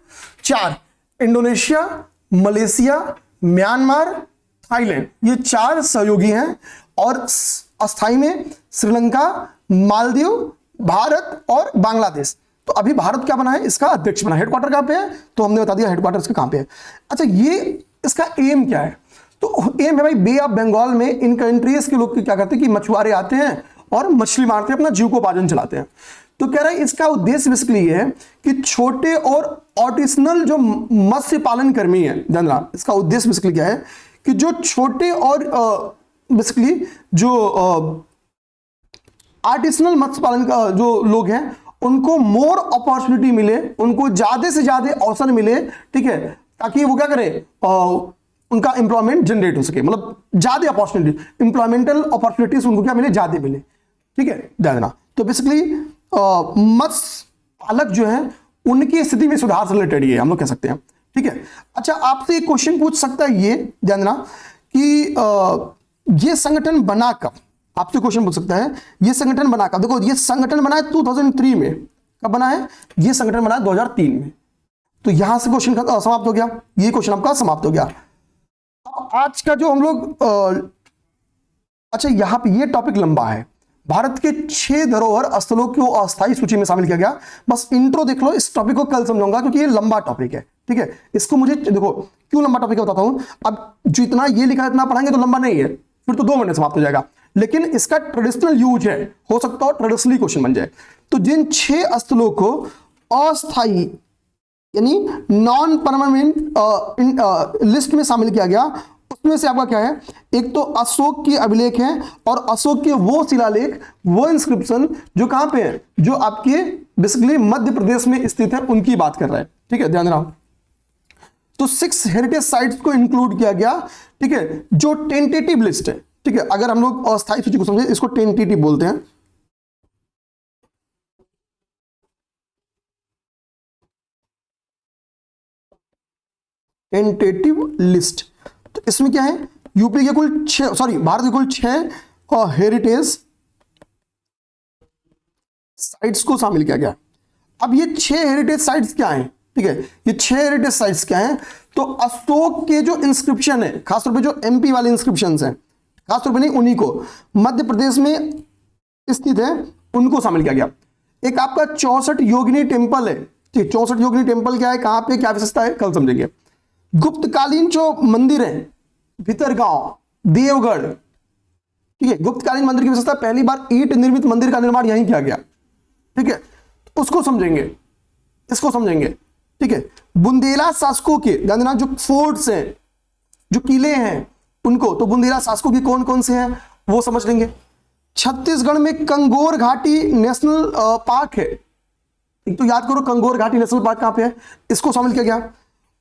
चार, इंडोनेशिया, मलेशिया, म्यांमार, थाईलैंड, ये चार सहयोगी हैं, और अस्थाई में श्रीलंका, मालदीव, भारत और बांग्लादेश। तो अभी भारत क्या बना है, इसका अध्यक्ष बना है। हेडक्वार्टर कहां पे है, तो हमने बता दिया हेडक्वार्टर इसका कहां पे है। अच्छा, ये इसका एम क्या है, तो एम है भाई, बे ऑफ बंगाल में इन कंट्रीज के लोग क्या करते हैं कि मछुआरे आते हैं और मछली मारते हैं, अपना जीविकोपार्जन चलाते हैं। तो कह रहा है इसका उद्देश्य बेसिकली ये है कि छोटे और आर्टिसनल जो मत्स्य पालन कर्मी है, ध्यान रखना, इसका उद्देश्य बेसिकली क्या है कि जो छोटे और बेसिकली जो आर्टिसनल मत्स्य पालन का जो लोग हैं उनको मोर अपॉर्चुनिटी मिले, उनको ज्यादा से ज्यादा अवसर मिले, ठीक है, ताकि वो क्या करें, उनका एम्प्लॉयमेंट जनरेट हो सके, मतलब ज्यादा अपॉर्चुनिटी, एम्प्लॉयमेंटल अपॉर्चुनिटीज उनको क्या मिले, ज्यादा मिले, ठीक है, ध्यान देना। तो बेसिकली मत्स्य पालक जो है उनकी स्थिति में सुधार से रिलेटेड ये हम लोग कह सकते हैं, ठीक है। अच्छा, आपसे एक क्वेश्चन पूछ सकता है, ये ध्यान देना कि ये संगठन बना कब, आपसे क्वेश्चन पूछ सकता है ये संगठन बना कब। देखो, ये संगठन बना है 2003 में, कब बना है, ये संगठन बना है 2003 में, तो यहां से क्वेश्चन समाप्त हो गया, ये क्वेश्चन आपका समाप्त हो गया। अब आज का जो हम लोग अच्छा, यहां पे ये टॉपिक लंबा है, भारत के 6 धरोहर स्थलों को अस्थायी सूची में शामिल किया गया। बस इंट्रो देख लो, इस टॉपिक को कल समझाऊंगा क्योंकि ये लंबा टॉपिक है, ठीक है। इसको मुझे देखो क्यों लंबा टॉपिक है बताता हूं। अब जितना ये लिखा है इतना पढ़ाएंगे तो लंबा नहीं है, फिर तो 2 मिनट समाप्त हो जाएगा, लेकिन इसका ट्रेडिशनल यूज है, हो सकता है ट्रेडिशनली क्वेश्चन बन जाए। तो जिन 6 स्थलों को अस्थायी यानी नॉन परमानेंट लिस्ट में शामिल किया गया, उसमें से आपका क्या है, एक तो अशोक के अभिलेख हैं, और अशोक के वो शिलालेख, वो इंस्क्रिप्शन जो कहां पे है, जो आपके बेसिकली मध्य प्रदेश में स्थित है, उनकी बात कर रहा है, ठीक है, ध्यान रखना। तो 6 हेरिटेज साइट्स को इंक्लूड किया गया, ठीक है, जो टेंटेटिव लिस्ट है, ठीक है। अगर हम लोग अस्थायी सूची को समझे, इसको टेंटेटिव बोलते हैं, टेंटेटिव लिस्ट। तो इसमें क्या है, यूपी के कुल 6, सॉरी भारत के कुल 6 हेरिटेज साइट्स को शामिल किया गया। अब ये 6 हेरिटेज साइट्स क्या हैं, ठीक है, ये 6 हेरिटेज साइट्स क्या हैं, तो अशोक के जो इंस्क्रिप्शन है, खासतौर पे जो एमपी वाले इंस्क्रिप्शन हैं, खासतौर पे नहीं उन्हीं को, मध्य प्रदेश में स्थित है, उनको शामिल किया गया। एक आपका 64 योगिनी टेम्पल है, ठीक, 64 योगिनी टेम्पल क्या है, कहां पे, क्या विशेषता है, कल समझेंगे। गुप्तकालीन जो मंदिर है, भितरगांव, देवगढ़, ठीक है, गुप्तकालीन मंदिर की विशेषता, पहली बार ईंट निर्मित मंदिर का निर्माण यहीं किया गया, ठीक है, उसको समझेंगे, इसको समझेंगे, ठीक है। बुंदेला शासकों के, ध्यान देना, जो फोर्ट्स हैं, जो किले हैं उनको, तो बुंदेला शासकों की कौन कौन से हैं वो समझ लेंगे। छत्तीसगढ़ में कंगोर घाटी नेशनल पार्क है, एक तो याद करो कंगोर घाटी नेशनल पार्क कहां पे है, इसको शामिल किया गया।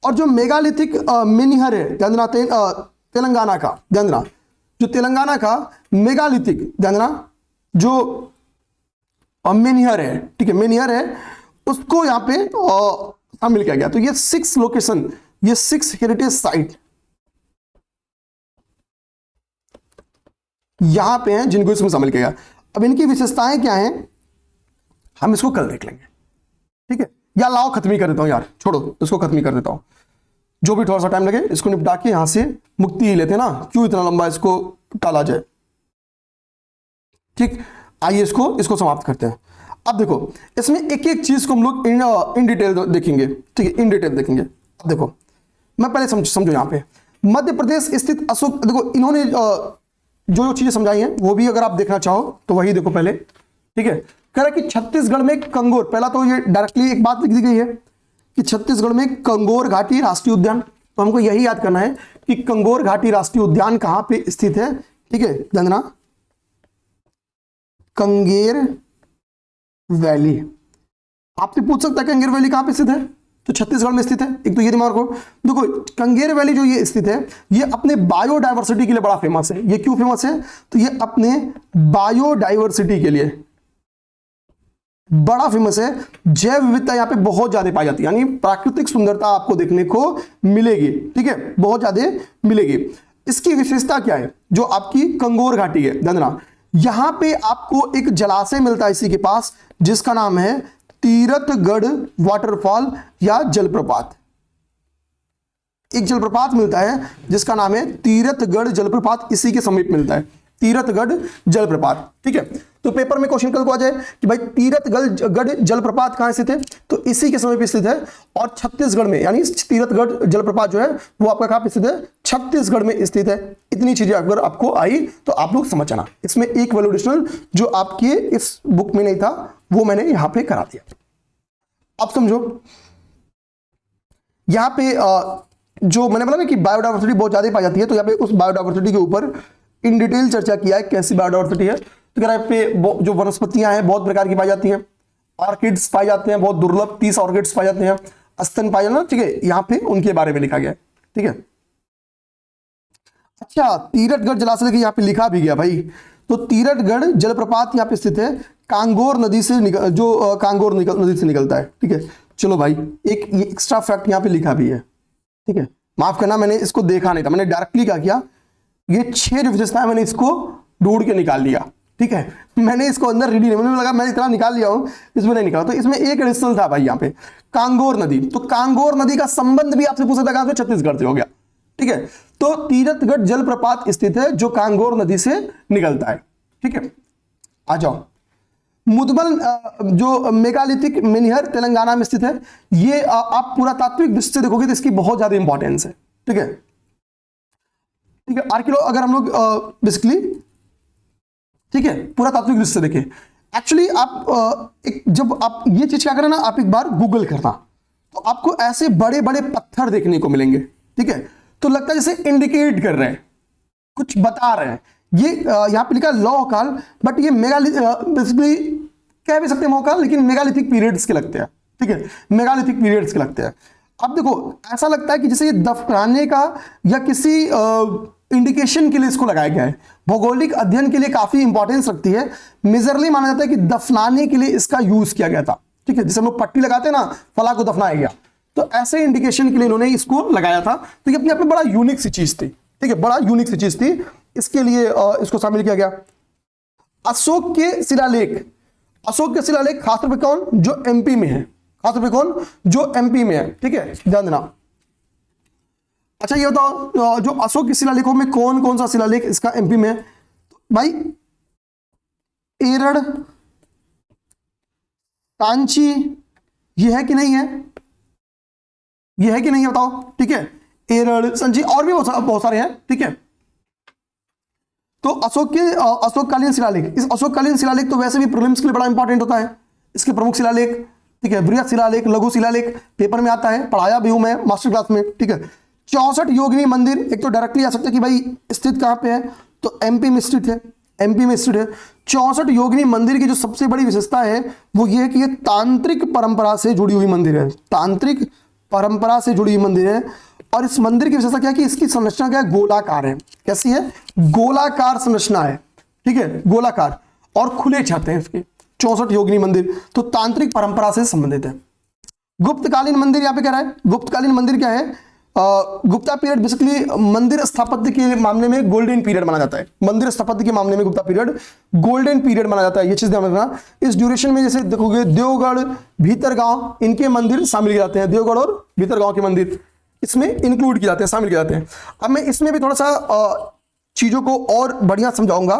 और जो मेगालिथिक मेनिहर है, ध्यान देना, तेलंगाना का, ध्यान देना, जो तेलंगाना का मेगालिथिक, ध्यान देना, जो मेनिहर है, ठीक है, मेनिहर है, उसको यहाँ पे शामिल किया गया। तो ये 6 लोकेशन, ये 6 हेरिटेज साइट यहां पे हैं जिनको इसमें शामिल किया गया। अब इनकी विशेषताएं क्या हैं, हम इसको कल देख लेंगे, ठीक है, या लाओ खत्म ही कर देता हूं यार, छोड़ो इसको खत्म ही कर देता हूं, जो भी थोड़ा सा टाइम लगे इसको निपटा के यहां से मुक्ति ही लेते हैं ना, क्यों इतना लंबा इसको टाला जाए, ठीक। आइए इसको समाप्त करते हैं। अब देखो इसमें एक एक चीज को हम लोग इन डिटेल देखेंगे, ठीक है, इन डिटेल देखेंगे। अब देखो मैं पहले समझो यहां पे मध्य प्रदेश स्थित अशोक, देखो इन्होंने जो चीजें समझाई हैं वो भी अगर आप देखना चाहो तो वही देखो पहले, ठीक है। कह रहा कि छत्तीसगढ़ में कंगोर, पहला तो ये डायरेक्टली एक बात लिख दी गई है कि छत्तीसगढ़ में कंगोर घाटी राष्ट्रीय उद्यान, तो हमको यही याद करना है कि कंगोर घाटी राष्ट्रीय उद्यान कहां पे स्थित है, ठीक है, ध्यान देना, कंगेर वैली। आपसे पूछ सकता है कंगेर वैली कहां पे स्थित है, तो छत्तीसगढ़ में स्थित है, एक तो ये दिमाग रखो। देखो कंगेर वैली जो ये स्थित है, ये अपने बायोडायवर्सिटी के लिए बड़ा फेमस है। ये क्यों फेमस है, तो ये अपने बायोडायवर्सिटी के लिए बड़ा फेमस है। जैव विविधता यहाँ पे बहुत ज्यादा पाई जाती है, यानी प्राकृतिक सुंदरता आपको देखने को मिलेगी, ठीक है, बहुत ज्यादा मिलेगी। इसकी विशेषता क्या है, जो आपकी कंगोर घाटी है, ध्यान देना, यहां पे आपको एक जलाशय मिलता है इसी के पास, जिसका नाम है तीरथगढ़ वाटरफॉल या जलप्रपात। एक जलप्रपात मिलता है जिसका नाम है तीरथगढ़ जलप्रपात, इसी के समीप मिलता है तीरथगढ़ जलप्रपात, ठीक है। तो पेपर में क्वेश्चन कल को आ जाए कि भाई तीरथगढ़ जलप्रपात कहां स्थित है, तो इसी के समीप स्थित है। और छत्तीसगढ़ में, यानी तीरथगढ़ जलप्रपात जो है वो आपका कहां पे स्थित है, छत्तीसगढ़ में स्थित है। इतनी चीजें अगर आपको आई तो आप लोग समझ जाना। इसमें एक वैल्यू एडिशनल जो आपके इस बुक में नहीं था वो मैंने यहां पे करा दिया। अब समझो यहां पे जो मैंने बोला ना कि बायोडायवर्सिटी बहुत ज्यादा पाई जाती है, तो यहाँ पे उस बायोडायवर्सिटी के ऊपर इन डिटेल चर्चा किया है कैसी बायोडायवर्सिटी है। तो यहाँ पे जो वनस्पतियां हैं बहुत प्रकार की पाई जाती हैं, ऑर्किड्स पाए जाते हैं, बहुत दुर्लभ 30 ऑर्किड्स पाए जाते हैं, स्तन पाए जाते हैं, ठीक है, यहाँ पे उनके बारे में लिखा गया है, ठीक है। अच्छा, तीरथगढ़ जलाशय यहाँ पे लिखा भी गया भाई, तो तीरथगढ़ जलप्रपात यहाँ पे स्थित है, कांगोर नदी से कांगोर नदी से निकलता है, ठीक है। चलो भाई एक ये एक्स्ट्रा फैक्ट यहाँ पे लिखा भी है, ठीक है, माफ करना मैंने इसको देखा नहीं था, मैंने डायरेक्टली क्या किया, ये 6 जो विशेषताएं मैंने इसको ढूंढ के निकाल लिया, ठीक है। मैंने इसको अंदर रीडी नहीं, मैंने लगा मैं इतना निकाल लिया हूं, इसमें नहीं निकाला। तो इसमें एक एडिशनल था भाई यहाँ पे कांगोर नदी, तो कांगोर नदी का संबंध भी आपसे पूछ सकता है, छत्तीसगढ़ से हो गया, ठीक है। तो तीरथगढ़ जलप्रपात स्थित है जो कांगोर नदी से निकलता है, ठीक है। आ जाओ, मुदबल जो मेगालिथिक मेनिहर तेलंगाना में स्थित है, ये आप पुरातात्विक दृष्टि से देखोगे तो इसकी बहुत ज्यादा इंपॉर्टेंस है, ठीक है, ठीक है। अगर हम लोग बेसिकली, ठीक है, पुरातात्विक दृष्टि से देखें, एक्चुअली आप जब आप ये चीज क्या करें ना, आप एक बार गूगल करना तो आपको ऐसे बड़े बड़े पत्थर देखने को मिलेंगे, ठीक है। तो लगता है जैसे इंडिकेट कर रहे हैं, कुछ बता रहे हैं। ये यहां पे लिखा लौह काल, बट ये बेसिकली कह भी सकते हैं महाकाल, लेकिन मेगालिथिक पीरियड्स के लगते हैं, ठीक है, मेगालिथिक पीरियड्स के लगते हैं। अब देखो ऐसा लगता है कि जैसे ये दफनाने का या किसी इंडिकेशन के लिए इसको लगाया गया है, भौगोलिक अध्ययन के लिए काफी इंपॉर्टेंस रखती है। मेजरली माना जाता है कि दफनाने के लिए इसका यूज किया गया था, ठीक है। जैसे हम लोग पट्टी लगाते हैं ना, फला को दफनाया गया, तो ऐसे इंडिकेशन के लिए इन्होंने इसको लगाया था। तो ये अपने आप में बड़ा यूनिक सी चीज थी, ठीक है, बड़ा यूनिक सी चीज थी, इसके लिए इसको शामिल किया गया। अशोक के शिलालेख, अशोक के शिलालेख खासतौर पे कौन, जो एमपी में है, खासतौर पे कौन, जो एमपी में है, ठीक है, ध्यान देना। अच्छा ये बताओ जो अशोक के शिलालेखों में कौन कौन सा शिलालेख इसका एमपी में है? तो भाई एरड़, सांची, ये है कि नहीं है, ये है कि नहीं है बताओ, ठीक है, एरड़, सांची और भी बहुत सारे हैं, ठीक है। तो अशोक के अशोककालीन शिलालेख, इस अशोककालीन शिलालेख तो वैसे भी प्रीलिम्स के लिए बड़ा इंपॉर्टेंट होता है। इसके प्रमुख शिलालेख, ठीक है, बृहत शिलालेख, लघु शिलालेख, पेपर में आता है, पढ़ाया भी हूं मैं मास्टर क्लास में, ठीक है। 64 योगिनी मंदिर, एक तो डायरेक्टली आ सकता है कि भाई स्थित कहां पे है, तो एमपी में स्थित है, एमपी में स्थित है। 64 योगिनी मंदिर की जो सबसे बड़ी विशेषता है वो ये है कि ये तांत्रिक परंपरा से जुड़ी हुई मंदिर है, तांत्रिक परंपरा से जुड़ी हुई मंदिर है। और इस मंदिर की विशेषता क्या है कि इसकी संरचना क्या है, गोलाकार है। कैसी है, गोलाकार संरचना है, ठीक है, गोलाकार, और खुले छत हैं इसके। 64 योगिनी मंदिर तो तांत्रिक परंपरा से संबंधित है। गुप्तकालीन मंदिर यहाँ पे कह रहा है, गुप्तकालीन मंदिर क्या है, गुप्ता पीरियड बेसिकली मंदिर स्थापत्य के मामले में गोल्डन पीरियड माना जाता है। मंदिर स्थापत्य के मामले में गुप्ता पीरियड गोल्डन पीरियड माना जाता है, ये चीज ध्यान रखना। इस ड्यूरेशन में जैसे देखोगे देवगढ़, भीतरगांव, इनके मंदिर शामिल किए जाते हैं, देवगढ़ और भीतरगांव के मंदिर इसमें इंक्लूड किए जाते हैं, शामिल किए जाते हैं। अब मैं इसमें भी थोड़ा सा चीजों को और बढ़िया समझाऊंगा,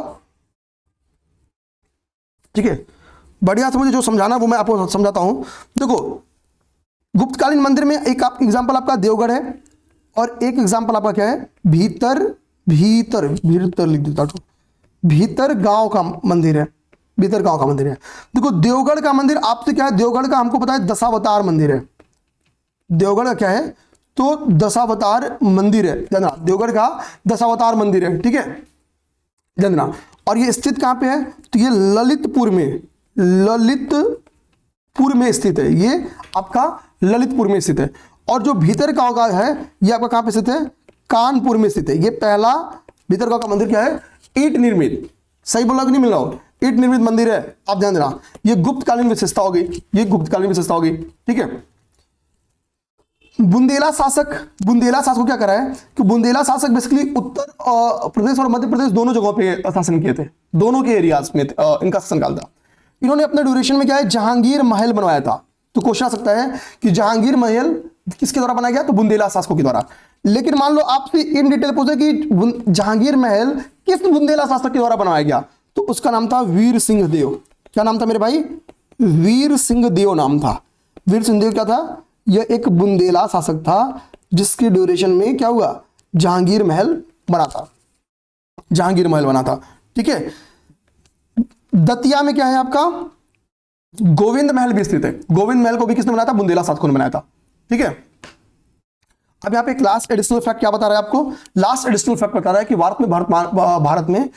ठीक है, बढ़िया से मुझे जो समझाना वो मैं आपको समझाता हूं। देखो गुप्तकालीन मंदिर में एक आप एग्जांपल आपका देवगढ़ है और एक एग्जांपल आपका क्या है, भीतर लिख देता हूं, भीतर गांव का मंदिर है, भीतर गांव का मंदिर है। देखो देवगढ़ का मंदिर आपसे क्या है, देवगढ़ का हमको पता है दशावतार मंदिर है, देवगढ़ का क्या है, तो दशावतार मंदिर है, जानना, देवगढ़ का दशावतार मंदिर है, ठीक है, जानना। और ये स्थित कहां पे है, तो ये ललितपुर में, ललितपुर में स्थित है, ये आपका ललितपुर में स्थित है। और जो भीतर गांव का है ये आपका कहां पे स्थित है, कानपुर में स्थित है। ये पहला भीतर गांव का मंदिर क्या है, ईंट निर्मित, सही बोला कि नहीं मिल रहा हो, ईंट निर्मित मंदिर है, आप ध्यान देना। ये गुप्तकालीन विशेषता होगी, ये गुप्तकालीन विशेषता होगी, ठीक है। बुंदेला शासक, बुंदेला शासक को क्या करा है कि बुंदेला शासक बेसिकली उत्तर प्रदेश और मध्य प्रदेश दोनों जगहों पे शासन किए थे, दोनों के एरियाज में इनका शासनकाल था। इन्होंने अपने ड्यूरेशन में क्या है, जहांगीर महल बनवाया था। तो क्वेश्चन आ सकता है कि जहांगीर महल किसके द्वारा बनाया गया, तो बुंदेला शासकों के द्वारा। लेकिन मान लो आपसे इन डिटेल पूछे कि जहांगीर महल किस बुंदेला शासक के द्वारा बनाया गया, तो उसका नाम था वीर सिंह देव। क्या नाम था मेरे भाई, वीर सिंह देव नाम था। वीर सिंह देव क्या था, यह एक बुंदेला शासक था जिसके ड्यूरेशन में क्या हुआ, जहांगीर महल बना था, जहांगीर महल बना था, ठीक है। दतिया में क्या है आपका, गोविंद महल भी स्थित है। गोविंद महल को भी किसने बनाया था, बुंदेला शासकों ने बनाया था, ठीक है। अब यहाँ पे एक लास्ट एडिशनल फैक्ट क्या बता रहा है आपको, लास्ट एडिशनल फैक्ट बता रहा है कि भारत में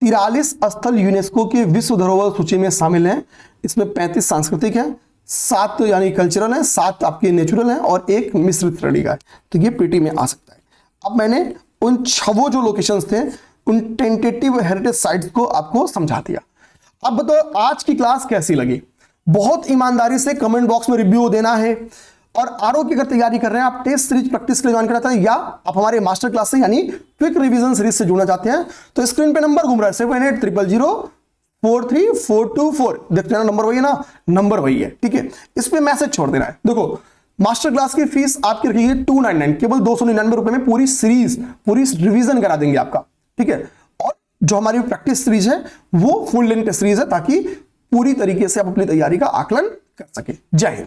43 स्थल यूनेस्को के विश्व धरोहर सूची में शामिल हैं। इसमें 35 सांस्कृतिक है, 7 यानी कल्चरल है, 7 आपके नेचुरल है और 1 मिश्रित श्रेणी का है। तो ये पीटी में आ सकता है। अब मैंने उन 6 जो लोकेशंस थे उन टेंटेटिव हेरिटेज साइट्स को आपको समझा दिया। अब बताओ आज की क्लास कैसी लगी, बहुत ईमानदारी से कमेंट बॉक्स में रिव्यू देना है। और आरओ की अगर तैयारी कर रहे हैं, आप टेस्ट सीरीज प्रैक्टिस के लिए ज्वाइन करना चाहते हैं या आप हमारे मास्टर क्लास से यानी क्विक रिवीजन सीरीज से जुड़ना चाहते हैं, तो स्क्रीन पे नंबर घूम रहा है 7800043424। देखते हैं नंबर वही है ना, नंबर वही है, ठीक है। इस पे मैसेज छोड़ देना है। देखो मास्टर क्लास की फीस आपकी रखिए 299, केवल 299 रुपए में पूरी सीरीज, पूरी रिवीजन करा देंगे आपका, ठीक है। और जो हमारी प्रैक्टिस सीरीज है वो फुल लेंथ सीरीज है ताकि पूरी तरीके से आप अपनी तैयारी का आकलन कर सके। जय हिंद।